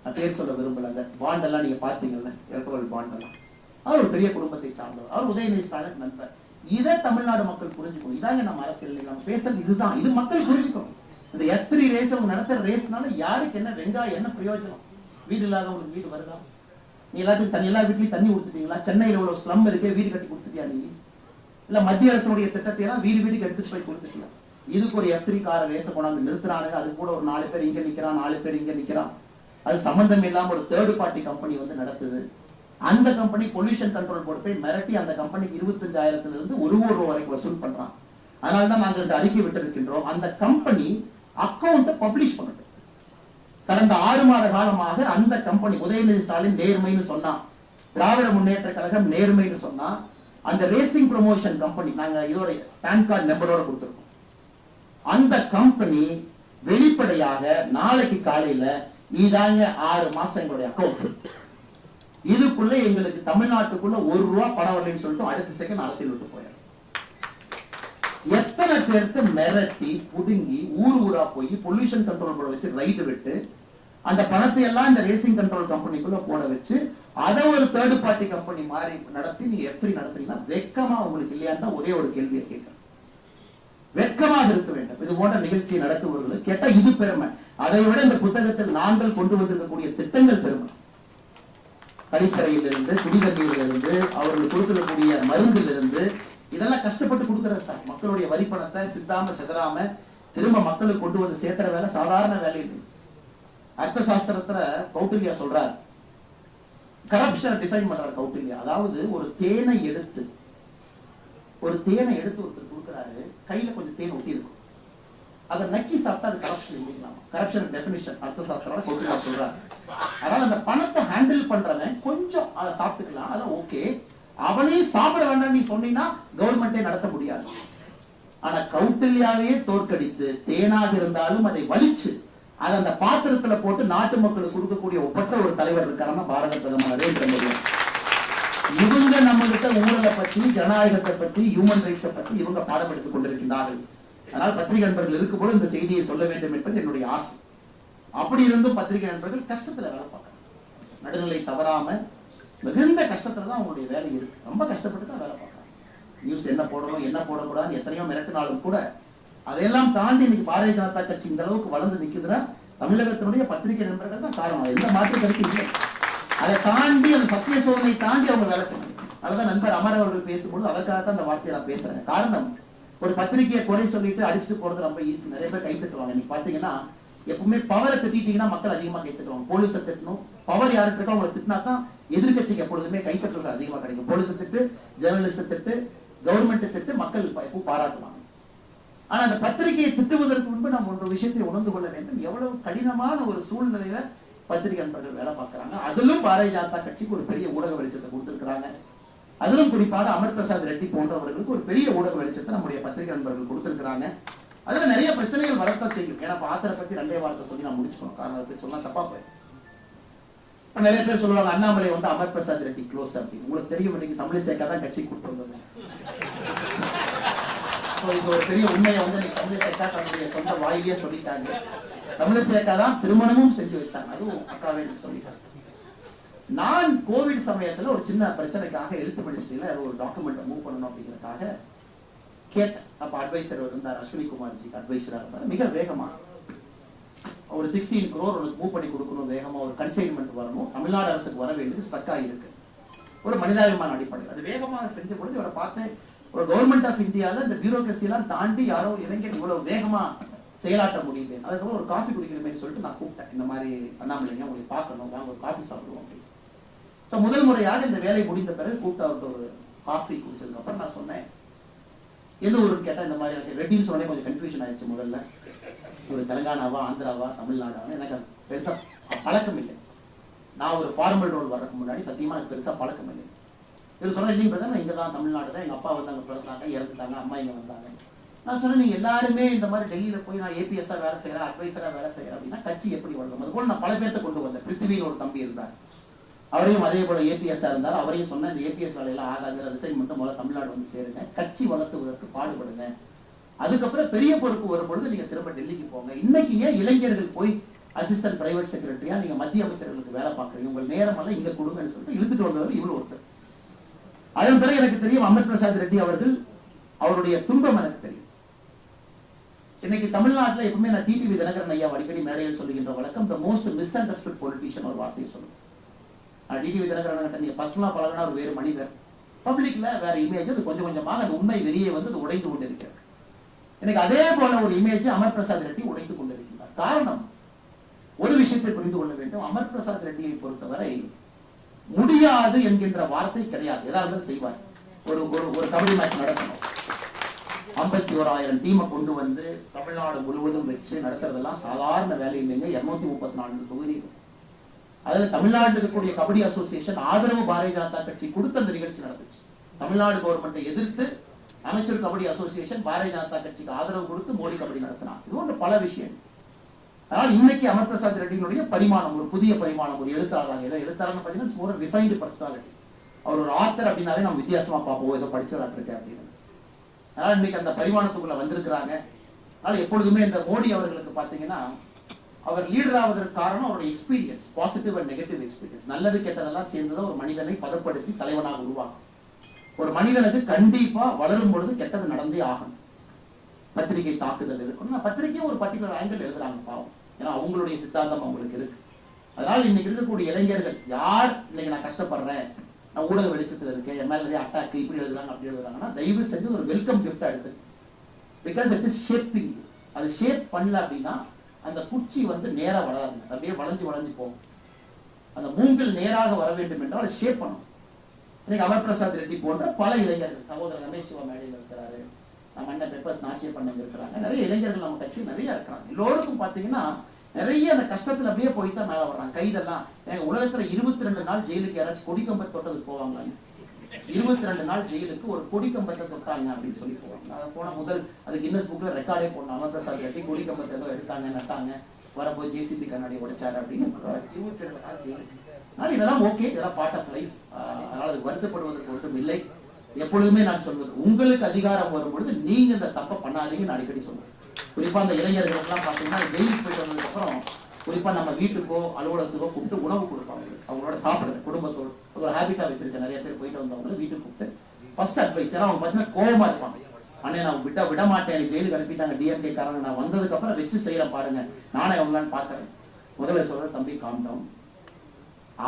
நான் பேர் சொல்ல விரும்பல. அந்த பாண்ட் எல்லாம் நீங்க பாத்தீங்கல்ல, எலக்ட்ரல் பாண்ட் எல்லாம், அவர் ஒரு பெரிய குடும்பத்தை சார்ந்தவர். அவர் உதயநிதி ஸ்டாலின் நண்பர். இதை தமிழ்நாடு மக்கள் புரிஞ்சுக்கணும். இதாங்க நம்ம அரசியல் நம்ம பேசுறது இதுதான். இது மக்கள் புரிஞ்சுக்கணும். இந்த F3 ரேஸ் அவங்க நடத்துற ரேஸ்னால யாருக்கு என்ன வெங்காயம் என்ன பிரயோஜனம்? வீடு இல்லாதவங்களுக்கு வீடு வருதா? நீ எல்லாத்துக்கும் எல்லா வீட்லயும் தண்ணி கொடுத்துட்டீங்களா? சென்னையில இவ்வளவு ஸ்லம் இருக்கு, வீடு கட்டி கொடுத்துட்டியா நீ? இல்ல மத்திய அரசுடைய திட்டத்தை எல்லாம் வீடு வீட்டுக்கு எடுத்துட்டு போய் கொடுத்துட்டியா? இதுக்கு ஒரு F3 கார ரேச கொண்டாந்து நிறுத்துறானுங்க. அது கூட ஒரு 4 பேர் இங்க நிக்கிறான், 4 பேர் இங்க நிக்கிறான். அது சம்பந்தம் இல்லாம ஒரு தேர்ட் பார்ட்டி கம்பெனி வந்து நடத்துது. அந்த கம்பெனி பொல்யூஷன் கண்ட்ரோல் போர்டு போய் மிரட்டி அந்த கம்பெனிக்கு 25,000 இருந்து 1 கோடி ரூபாய் வரைக்கும் வசூல் பண்றான். அதனாலதான் நாங்கள் இந்த அறிக்கை விட்டிருக்கின்றோம். அந்த கம்பெனி அக்கௌண்ட்டை பப்ளிஷ் பண்ணட்டும். கடந்த 6 மாத காலமாக அந்த கம்பெனி உதயநிதி ஸ்டாலின் நேர்மைன்னு சொன்னா, திராவிட முன்னேற்ற கழகம் நேர்மைன்னு சொன்னா, அந்த ரேசிங் ப்ரொமோஷன் கம்பெனி நாங்க இதோட பேன் கார்டு நம்பரோட கொடுத்திருக்கோம். அந்த கம்பெனி வெளிப்படையாக நாளைக்கு காலையில இதாங்க 6 மாசம் எங்களுடைய அக்கௌண்ட், இதுக்குள்ள எங்களுக்கு தமிழ்நாட்டுக்குள்ள 1 ரூபா பணம் வரலன்னு சொல்லிட்டு அடுத்த செகண்ட் அரசியல் விட்டு போயிடும். எத்தனை பேருக்கு மிரட்டி புடுங்கி ஊரா போய் பொல்யூஷன் கண்ட்ரோல் போர்டு வச்சு ரைடு விட்டு அந்த பணத்தை எல்லாம் இந்த ரேசிங் கண்ட்ரோல் கம்பெனிக்குள்ள போட வச்சு அதை ஒரு தேர்ட் பார்ட்டி கம்பெனி மாதிரி நடத்தி நீங்க F3 நடத்துறீங்கன்னா வெக்கமா உங்களுக்கு இல்லையான்னு ஒரே ஒரு கேள்வியை கேட்கிறேன். வெக்கமாக இருக்க வேண்டும். இது போன்ற நிகழ்ச்சியை நடத்துபவர்களுக்கு கேட்டா இது பெருமை. அதை விட இந்த புத்தகத்தில் நாங்கள் கொண்டு வந்திருக்கக்கூடிய திட்டங்கள் பெருமை. கழிப்பறையிலிருந்து, குடிநீரிலிருந்து, அவர்கள் கொடுக்கக்கூடிய மருந்திலிருந்து, இதெல்லாம் கஷ்டப்பட்டு கொடுக்கிறது சார். மக்களுடைய வரி பணத்தை சிந்தாம செதறாம திரும்ப மக்களுக்கு கொண்டு வந்து சேர்க்கிற வேலை சாதாரண வேலை இல்லை. அர்த்த சாஸ்திரத்துல கௌட்டில்யா சொல்றார், கரப்ஷனை டிஃபைன் பண்றார் கௌட்டில்யா. அதாவது ஒரு தேனை எடுத்து ஒருத்தர் கொடுக்கிறாரு, கையில கொஞ்சம் தேன் ஒட்டி இருக்கும், அதை நக்கி சாப்பிட்டா அது கரப்ஷன் இல்லைங்களா? கரப்ஷன் டெபினிஷன் அர்த்த சாஸ்திரம் கௌட்டில்யா சொல்றாரு. அதனால அந்த பணத்தை ஹேண்டில் பண்றவன் கொஞ்சம் அதை சாப்பிட்டுக்கலாம், அதான் ஓகே. அவனையும் சாப்பிட வேண்டாம் நீ சொன்னீங்கன்னா கவர்மெண்டே நடத்த முடியாது. ஆனா கௌட்டில்யாவே தோற்கடித்து தேனாக இருந்தாலும் அதை வலிச்சு அதை அந்த பாத்திரத்துல போட்டு நாட்டு மக்களுக்கு கொடுக்கக்கூடிய ஒப்பற்ற ஒரு தலைவர் இருக்காருன்னா பாரத பிரதமர் நரேந்திர மோடி. இவங்க நம்ம கிட்ட ஊழலை பத்தி, ஜனநாயகத்தை பத்தி, ஹியூமன் ரைட்ஸை பத்தி இவங்க பாடம் எடுத்துக் கொண்டிருக்கின்றார்கள். அதனால் பத்திரிகை நண்பர்கள் இருக்கும்போது இந்த செய்தியை சொல்ல வேண்டும் என்பது என்னுடைய ஆசை. அப்படி இருந்தும் பத்திரிகை நண்பர்கள் கஷ்டத்துல வேலை பார்க்கணும். நடுநிலை தவறாம மிகுந்த கஷ்டத்துல தான் அவங்களுடைய வேலை இருக்கு. ரொம்ப கஷ்டப்பட்டு தான் வேலை பார்க்கறாங்க. நியூஸ் என்ன போடணும் என்ன போடக்கூடாதுன்னு எத்தனையோ மிரட்டினாலும் கூட அதையெல்லாம் தாண்டி இன்னைக்கு பாரதிய ஜனதா கட்சி இந்த அளவுக்கு வளர்ந்து நிற்குதுன்னா தமிழகத்தினுடைய பத்திரிகை நண்பர்கள் தான் காரணம். எந்த மாற்று கருத்து இல்லை. அதை தாண்டி அந்த சத்திய சோதனை தாண்டி அவங்க வேலை பண்ணணும். அதனாலதான் நண்பர் அமர் அவர்கள் பேசும்போது அதற்காகத்தான் அந்த வார்த்தையை நான் பேசுறேன். காரணம், ஒரு பத்திரிகையை குறை சொல்லிட்டு அடிச்சுட்டு போறது ரொம்ப ஈஸி. நிறைய பேர் கை தட்டுவாங்க. நீங்க பாத்தீங்கன்னா எப்பவுமே பவரை திட்டீங்கன்னா மக்கள் அதிகமா கை தட்டுவாங்க. போலீஸை திட்டணும், பவர் யாருக்கு இருக்கோ அவங்களை திட்டினா தான் எதிர்கட்சிக்கு எப்பொழுதுமே கைத்தட்டுறது அதிகமா கிடைக்கும். போலீஸை திட்டு, ஜெர்னலிஸ்ட் திட்டு, கவர்மெண்ட் திட்டு மக்கள் எப்பவும் பாராட்டுவாங்க. ஆனா அந்த பத்திரிகையை திட்டுவதற்கு முன்பு நம்ம ஒரு விஷயத்தை உணர்ந்து கொள்ள வேண்டும். எவ்வளவு கடினமான ஒரு சூழ்நிலையில பத்திரிகை நண்பர்கள் வேலை பார்க்கறாங்க. அதிலும் பாரதிய ஜனதா கட்சிக்கு ஒரு பெரிய ஊடக வெளிச்சத்தை கொடுத்திருக்கிறாங்க. அதிலும் குறிப்பாக அமர் பிரசாத் ரெட்டி போன்றவர்களுக்கு ஒரு பெரிய ஊடக வெளிச்சத்தை நம்முடைய பத்திரிகை நண்பர்கள் கொடுத்திருக்கிறாங்க. அதுல நிறைய பிரச்சனைகள் வரத்தான் செய்யும். ஏன்னா ஆத்தரை பத்தி 2 வார்த்தை சொல்லி நான் முடிச்சுக்கணும். காரணம் அதை சொன்னா தப்பா போயிடும். நிறைய பேர் சொல்லுவாங்க அண்ணாமலை வந்து அமர் பிரசாத் ரெட்டி க்ளோஸ் அப்படின்னு. உங்களுக்கு தெரியும், இன்னைக்கு தமிழிசைக்கா தான் கட்சி கூட்டு வந்தது. இது ஒரு பெரிய உண்மையை வந்து தமிழிசைக்கா தன்னுடைய சொந்த வாயிலேயே சொல்லிட்டாங்க. தமிழிசை அக்கா தான் திருமணமும் செஞ்சு வச்சாங்க. அதுவும் அக்காவே சொல்லிட்டாங்க. நான் கோவிட் சமயத்துல ஒரு சின்ன பிரச்சனைக்காக ஹெல்த் மினிஸ்ட்ரியில ஒரு டாக்குமெண்ட் மூவ் பண்ணணும் அப்படிங்கிறதுக்காக கேட்டேன். அப்ப அட்வைசர் இருந்தார், அஸ்வினி குமார்ஜிக்கு அட்வைசரா இருந்தார். மிக வேகமா ஒரு 16 crore உனக்கு மூவ் பண்ணி கொடுக்கணும், வேகமா ஒரு கன்சைன்மெண்ட் வரணும், தமிழ்நாடு அரசுக்கு வர வேண்டியது ஸ்ட்ரக் ஆகிருக்கு ஒரு மனிதாபிமான அடிப்படையில். அது வேகமாக செஞ்ச பொழுது இவரை பார்த்து ஒரு கவர்மெண்ட் ஆஃப் இந்தியாவில் இந்த பியூரோக்ரஸி எல்லாம் தாண்டி யாரோ ஒரு இளைஞர் இவ்வளவு வேகமா செயலாற்ற முடியுது. அதுக்கப்புறம் ஒரு காஃபி குடிக்கணுமே சொல்லிட்டு நான் கூப்பிட்டேன். இந்த மாதிரி அண்ணாமலைங்க உங்களுக்கு பார்க்கணும், வாங்க ஒரு காஃபி சாப்பிடுவோம் அப்படின்னு. ஸோ முதல் முறையாக இந்த வேலை முடிந்த பிறகு கூப்பிட்டு அவர்கிட்ட ஒரு காஃபி குடிச்சதுக்கு அப்புறம் நான் சொன்னேன், எந்த ஊருன்னு கேட்டா இந்த மாதிரி எனக்கு ரெட்டின்னு சொன்னே கொஞ்சம் கன்ஃபியூஷன் ஆயிடுச்சு. முதல்ல ஒரு தெலுங்கானாவா, ஆந்திராவா, தமிழ்நாடாவா, எனக்கு பெருசா பழக்கம் இல்லை. நான் ஒரு ஃபார்மல் ரோல் வர்றதுக்கு முன்னாடி சத்தியமா எனக்கு பெருசா பழக்கம் இல்லை. இவர் சொன்ன இல்லைங்க பிரதர், நான் இங்க தான் தமிழ்நாடு தான், எங்க அப்பா வந்து அங்க பிறந்தாங்க, இறந்துட்டாங்க, அம்மா இங்க வந்தாங்க. நான் சொன்னேன், நீங்க எல்லாருமே இந்த மாதிரி டெல்லியில போய் நான் ஏபிஎஸ்ஆ வேலை செய்யறேன், அட்வைசரா வேலை செய்யறேன் அப்படின்னா கட்சி எப்படி வளரும்? அது போல நான் பல பேர்த்த கொண்டு வந்தேன். பிருத்திவின்னு ஒரு தம்பி இருந்தார், அவரையும் அதே போல ஏபிஎஸ்ஆ இருந்தார். அவரையும் சொன்னேன், இந்த ஏபிஎஸ் வேலையெல்லாம் ஆகாது, ரிசைன் மட்டும் முதல்ல தமிழ்நாடு வந்து சேருங்க, கட்சி வளர்த்துவதற்கு பாடுபடுங்க, அதுக்கப்புறம் பெரிய பொறுப்பு வரும்பொழுது நீங்க திரும்ப டெல்லிக்கு போங்க. இன்னைக்கு ஏன் இளைஞர்கள் போய் அசிஸ்டன்ட் பிரைவேட் செக்ரட்டரியா நீங்க மத்திய அமைச்சர்களுக்கு வேலை பார்க்கறீங்க? உங்கள் நேரம் எல்லாம் இங்க கொடுங்கன்னு சொல்லிட்டு இழுத்துட்டு வந்தவர் இவ்வளவு ஒருத்தர். அதன் பிறகு எனக்கு தெரியும் அமர் பிரசாத் ரெட்டி அவர்கள், அவருடைய துன்பம் எனக்கு தெரியும். இன்னைக்கு தமிழ்நாட்டில் எப்பவுமே நான் டிடிவி தினகரன் ஐயா அடிக்கடி மேடையில் சொல்லுகின்ற வழக்கம், the most miss understood politician ஒரு வார்த்தையை சொல்லுவேன். டிடிவி தினகரன் நீங்க பர்சனலா பழகினா ஒரு வேறு மனிதர், பப்ளிக்ல வேற இமேஜ், அது கொஞ்சம் கொஞ்சமாக அந்த உண்மை வெளியே வந்து அது உடைந்து கொண்டிருக்கிறது. எனக்கு அதே போல ஒரு இமேஜ் அமர் பிரசாத் ரெட்டி உடைத்து கொண்டிருக்கிறார். காரணம், ஒரு விஷயத்தை புரிந்து கொள்ள வேண்டும், அமர் பிரசாத் ரெட்டியை பொறுத்தவரை முடியாது என்கின்ற வார்த்தை கிடையாது. ஏதாவது செய்வார். ஒரு ஒரு கபடி மேட்ச் நடக்கணும், 51,000 டீமை கொண்டு வந்து தமிழ்நாடு முழுவதும் வச்சு நடத்துறதெல்லாம் சாதாரண வேலை இல்லைங்க. 234 தொகுதி. அதுல தமிழ்நாட்டில் இருக்கக்கூடிய கபடி அசோசியேஷன் ஆதரவு பாரதிய ஜனதா கட்சி கொடுத்த அந்த நிகழ்ச்சி நடந்துச்சு. தமிழ்நாடு கவர்மெண்ட்டை எதிர்த்து அமைச்சர் கபடி அசோசியேஷன் பாரதிய ஜனதா கட்சிக்கு ஆதரவு கொடுத்து மோடி கபடி நடத்தினார். இது ஒன்று பல விஷயம். ஆனால் இன்னைக்கு அமர் பிரசாத் ரெட்டியினுடைய பரிமாணம், ஒரு புதிய பரிமாணம், ஒரு எழுத்தாளராக, எழுத்தாளர் பார்த்தீங்கன்னா ஒரு ரிஃபைன்டு பர்சனாலிட்டி. அவர் ஒரு ஆத்தர் அப்படின்னாலே நம்ம வித்தியாசமா பார்ப்போம், ஏதோ படிச்சவராக இருக்கு அப்படின்னு. அதனால இன்னைக்கு அந்த பரிமாணத்துக்குள்ள வந்திருக்கிறாங்க. அதனால எப்பொழுதுமே இந்த மோடி அவர்களுக்கு பார்த்தீங்கன்னா அவர் லீடர் ஆவதற்கு காரணம் அவருடைய experience, positive and negative experience. நல்லது கெட்டதெல்லாம் சேர்ந்துதான் ஒரு மனிதனை பதப்படுத்தி தலைவனாக உருவாக்கும். ஒரு மனிதனுக்கு கண்டிப்பா வளரும் பொழுது கெட்டது நடந்தே ஆகணும். பத்திரிகை தாக்குதல் இருக்கணும். பத்திரிகையும் ஒரு பர்டிகுலர் ஆங்கிள் எழுதுறாங்க பாவம், ஏன்னா அவங்களுடைய சித்தாந்தம் அவங்களுக்கு இருக்கு. அதனால இன்னைக்கு இருக்கக்கூடிய இளைஞர்கள் யார் இன்னைக்கு நான் கஷ்டப்படுறேன், நான் ஊடக வெளிச்சத்தில் இருக்கேன், என் மேல நிறைய அட்டாக் இப்படி எழுதுறாங்க அப்படி எழுதுறாங்கன்னா தயவு செஞ்சு ஒரு வெல்கம் கிஃப்ட் எடுத்து, பிகாஸ் இட் இஸ் ஷேப்பிங். அது ஷேப் பண்ணல அப்படின்னா அந்த குச்சி வந்து நேரா வளராது, அப்படியே வளைஞ்சு போகும். அந்த மூங்கில் நேராக வர வேண்டும் என்றால் ஷேப் பண்ணும். இன்னைக்கு அமர் பிரசாத் ரெட்டி போன்ற பல இளைஞர்கள், சகோதரர் ரமேஷ் சிவா மேடையில் இருக்கிறாரு, நம்ம அண்ணன் பெப்பர்ஸ் நாச்சிய பண்ணங்க இருக்கிறாங்க, நிறைய இளைஞர்கள் நம்ம கட்சி நிறைய இருக்கிறாங்க. எல்லோருக்கும் பாத்தீங்கன்னா நிறைய அந்த கஷ்டத்துல அப்படியே போய்தான் மேல வர்றாங்க. கைதெல்லாம் எங்க உலகத்துல 22 நாள் ஜெயிலுக்கு யாராச்சும் கொடிக்கம்பத்தை தொட்டதுக்கு போவாங்க. 22 நாள் ஜெயிலுக்கு ஒரு கொடிக்கம்பத்தை தொட்டாங்க அப்படின்னு சொல்லி போவாங்க. அதை போன முதல் அது கின்னஸ் புக்ல ரெக்கார்டே போடணும். அமர் பிரசாத் ரெட்டி கொடிக்கம்பத்தை ஏதோ எடுத்தாங்க, நட்டாங்க, வரும்போது ஜேசிபி கண்ணாடி உடைச்சாரு அப்படின்னு 22 நாள் ஜெயிலுக்கு. அதனால இதெல்லாம் ஓகே, இதெல்லாம் பார்ட் ஆஃப் லைஃப். அதனால அது வருத்தப்படுவதற்கு ஒன்றும் இல்லை. எப்பொழுதுமே நான் சொல்வது, உங்களுக்கு அதிகாரம் வரும்பொழுது நீங்க இந்த தப்பை பண்ணாதீங்கன்னு அடிக்கடி சொல்லுவேன். குறிப்பா அந்த இளைஞர்கள் எல்லாம் பாத்தீங்கன்னா ஜெயிலுக்கு போயிட்டு வந்ததுக்கு அப்புறம் குறிப்பா நம்ம வீட்டுக்கோ அலுவலகத்துக்கோ கூப்பிட்டு உணவு கொடுப்பாங்க, அவங்களோட சாப்பிடுறது குடும்பத்தோடு ஒரு ஹேபிட்டா வச்சிருக்க நிறைய பேர் போயிட்டு வந்தவங்களை வீட்டுக்கு கூப்பிட்டு ஃபர்ஸ்ட் அட்வைஸ். ஏன்னா அவங்க பாத்தீங்கன்னா கோவமா இருப்பாங்க, அண்ணே நான் விட மாட்டேன், ஜெயிலுக்கு அனுப்பிட்டாங்க டிஎம்கே காரங்க, நான் வந்ததுக்கு அப்புறம் வச்சு செய்யறேன் பாருங்க, நானே அவங்களான்னு பாக்குறேன். முதல்ல சொல்ற தம்பி காம் டவுன்,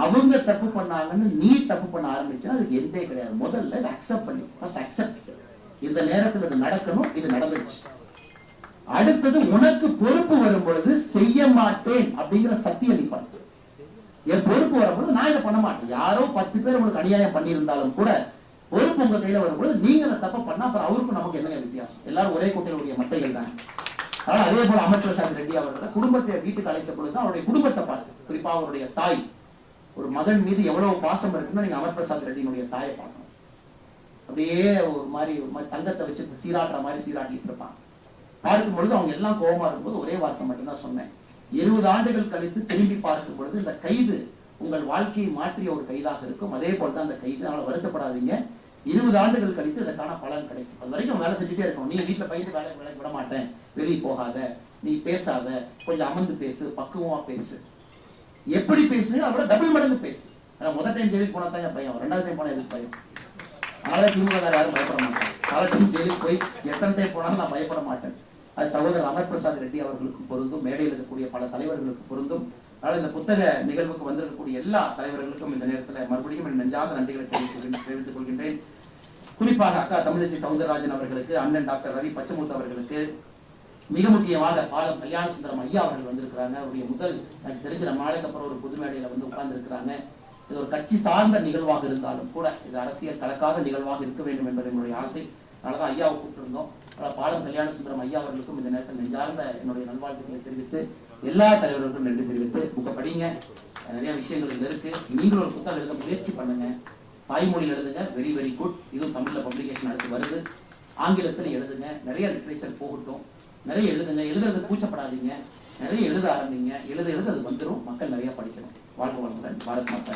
அவங்க தப்பு பண்ணாங்கன்னு நீ தப்பு பண்ண ஆரம்பிச்சா அதுக்கு எந்தே கிடையாது. முதல்ல இதை அக்செப்ட் பண்ணி ஃபர்ஸ்ட் அக்செப்ட், இந்த நேரத்தில் இது நடக்கணும், இது நடந்துச்சு. அடுத்தது உனக்கு பொறுப்பு வரும் பொழுது செய்ய மாட்டேன் அப்படிங்கிற சத்தியம் நீ பண்ணு. என் பொறுப்பு வரும்பொழுது நான் இதை பண்ண மாட்டேன். யாரோ 10 பேர் உங்களுக்கு அநியாயம் பண்ணியிருந்தாலும் கூட பொறுப்பு உங்க கையில வரும்பொழுது நீங்க அந்த தப்ப பண்ணா அப்புறம் அவருக்கும் நமக்கு என்ன வித்தியாசம்? எல்லாரும் ஒரே கூட்டையிலுடைய மட்டைகள் தான். அதனால அதே போல அமர் பிரசாத் ரெட்டி அவர்களோட குடும்பத்தை வீட்டுக்கு அழைத்த பொழுது அவருடைய குடும்பத்தை பார்த்து, குறிப்பா அவருடைய தாய், ஒரு மகன் மீது எவ்வளவு பாசம் இருக்குன்னு நீங்க அமர் பிரசாத் ரெட்டியினுடைய தாயை பார்க்கணும். அப்படியே ஒரு மாதிரி தங்கத்தை வச்சு சீராட்டுற மாதிரி சீராட்டிட்டு இருப்பாங்க. பார்க்கும் பொழுது அவங்க எல்லாம் கோபமா இருக்கும்போது ஒரே வார்த்தை மட்டும்தான் சொன்னேன், 20 ஆண்டுகள் கழித்து திரும்பி பார்க்கும் பொழுது இந்த கைது உங்கள் வாழ்க்கையை மாற்றிய ஒரு கைதாக இருக்கும். அதே போலதான் அந்த கைது. அதனால வருத்தப்படாதீங்க, 20 ஆண்டுகள் கழித்து இதற்கான பலன் கிடைக்கும். அது வரைக்கும் வேலை செஞ்சுட்டே இருக்கணும். நீ வீட்டுல பயிற்சி வேலைக்கு விட மாட்டேன், வெளியே போகாத, நீ பேசாத, கொஞ்சம் அமர்ந்து பேசு, பக்குவமா பேசு. எப்படி பேசுனீங்க அவரோட டபுள் மடங்கு பேசு. முதல் டைம் ஜெயிலுக்கு போனா தான் என் பையன், 2வது டைம் போனா எதுக்கு பையன்? அதனால திமுக யாரும் பயப்பட மாட்டேன். பல டைம் ஜெயிலுக்கு போய் எத்தனை டைம் போனாலும் நான் பயப்பட மாட்டேன். அது சகோதரர் அமர் பிரசாத் ரெட்டி அவர்களுக்கும் பொருந்தும், மேடையில் இருக்கக்கூடிய பல தலைவர்களுக்கு பொருந்தும். அதனால இந்த புத்தக நிகழ்வுக்கு வந்திருக்கக்கூடிய எல்லா தலைவர்களுக்கும் இந்த நேரத்தில் மறுபடியும் நெஞ்சாத நன்றிகளை தெரிவித்துக் கொள்கின்றேன். குறிப்பாக அக்கா தமிழிசை சவுந்தரராஜன் அவர்களுக்கு, அண்ணன் டாக்டர் ரவி பச்சமுத்து அவர்களுக்கு, மிக முக்கியமாக பாலம் கல்யாண சுந்தரம் ஐயா அவர்கள் வந்திருக்கிறாங்க. அவருடைய முதல் எனக்கு தெரிஞ்ச நாளைக்கு அப்புறம் ஒரு பொது மேடையில வந்து உட்கார்ந்து இருக்கிறாங்க. இது ஒரு கட்சி சார்ந்த நிகழ்வாக இருந்தாலும் கூட இது அரசியல் கலக்காத நிகழ்வாக இருக்க வேண்டும் என்பது என்னுடைய ஆசை. அதனாலதான் ஐயாவை கூப்பிட்டிருந்தோம். பாலம் கல்யாண சுந்தரம் ஐயா அவர்களுக்கும் இந்த நேரத்தில் நெஞ்சார்ந்த என்னுடைய நல்வாழ்த்துக்களை தெரிவித்து, எல்லா தலைவர்களுக்கும் நன்றி தெரிவித்து, புக்க படிங்க, நிறைய விஷயங்கள் இதுல இருக்கு. நீங்களும் ஒரு புத்தகம் எழுத முயற்சி பண்ணுங்க. தாய்மொழியில் எழுதுங்க, வெரி வெரி குட். இதுவும் தமிழ்ல பப்ளிகேஷன் அடுத்து வருது. ஆங்கிலத்தில் எழுதுங்க, நிறைய லிட்ரேச்சர் போகட்டும், நிறைய எழுதுங்க. எழுதுறது கூச்சப்படாதீங்க, நிறைய எழுத ஆரம்பிங்க. எழுத அது வந்துடும், மக்கள் நிறைய படிக்கணும். வாழ்க வளமுடன். பாரத் மாதா.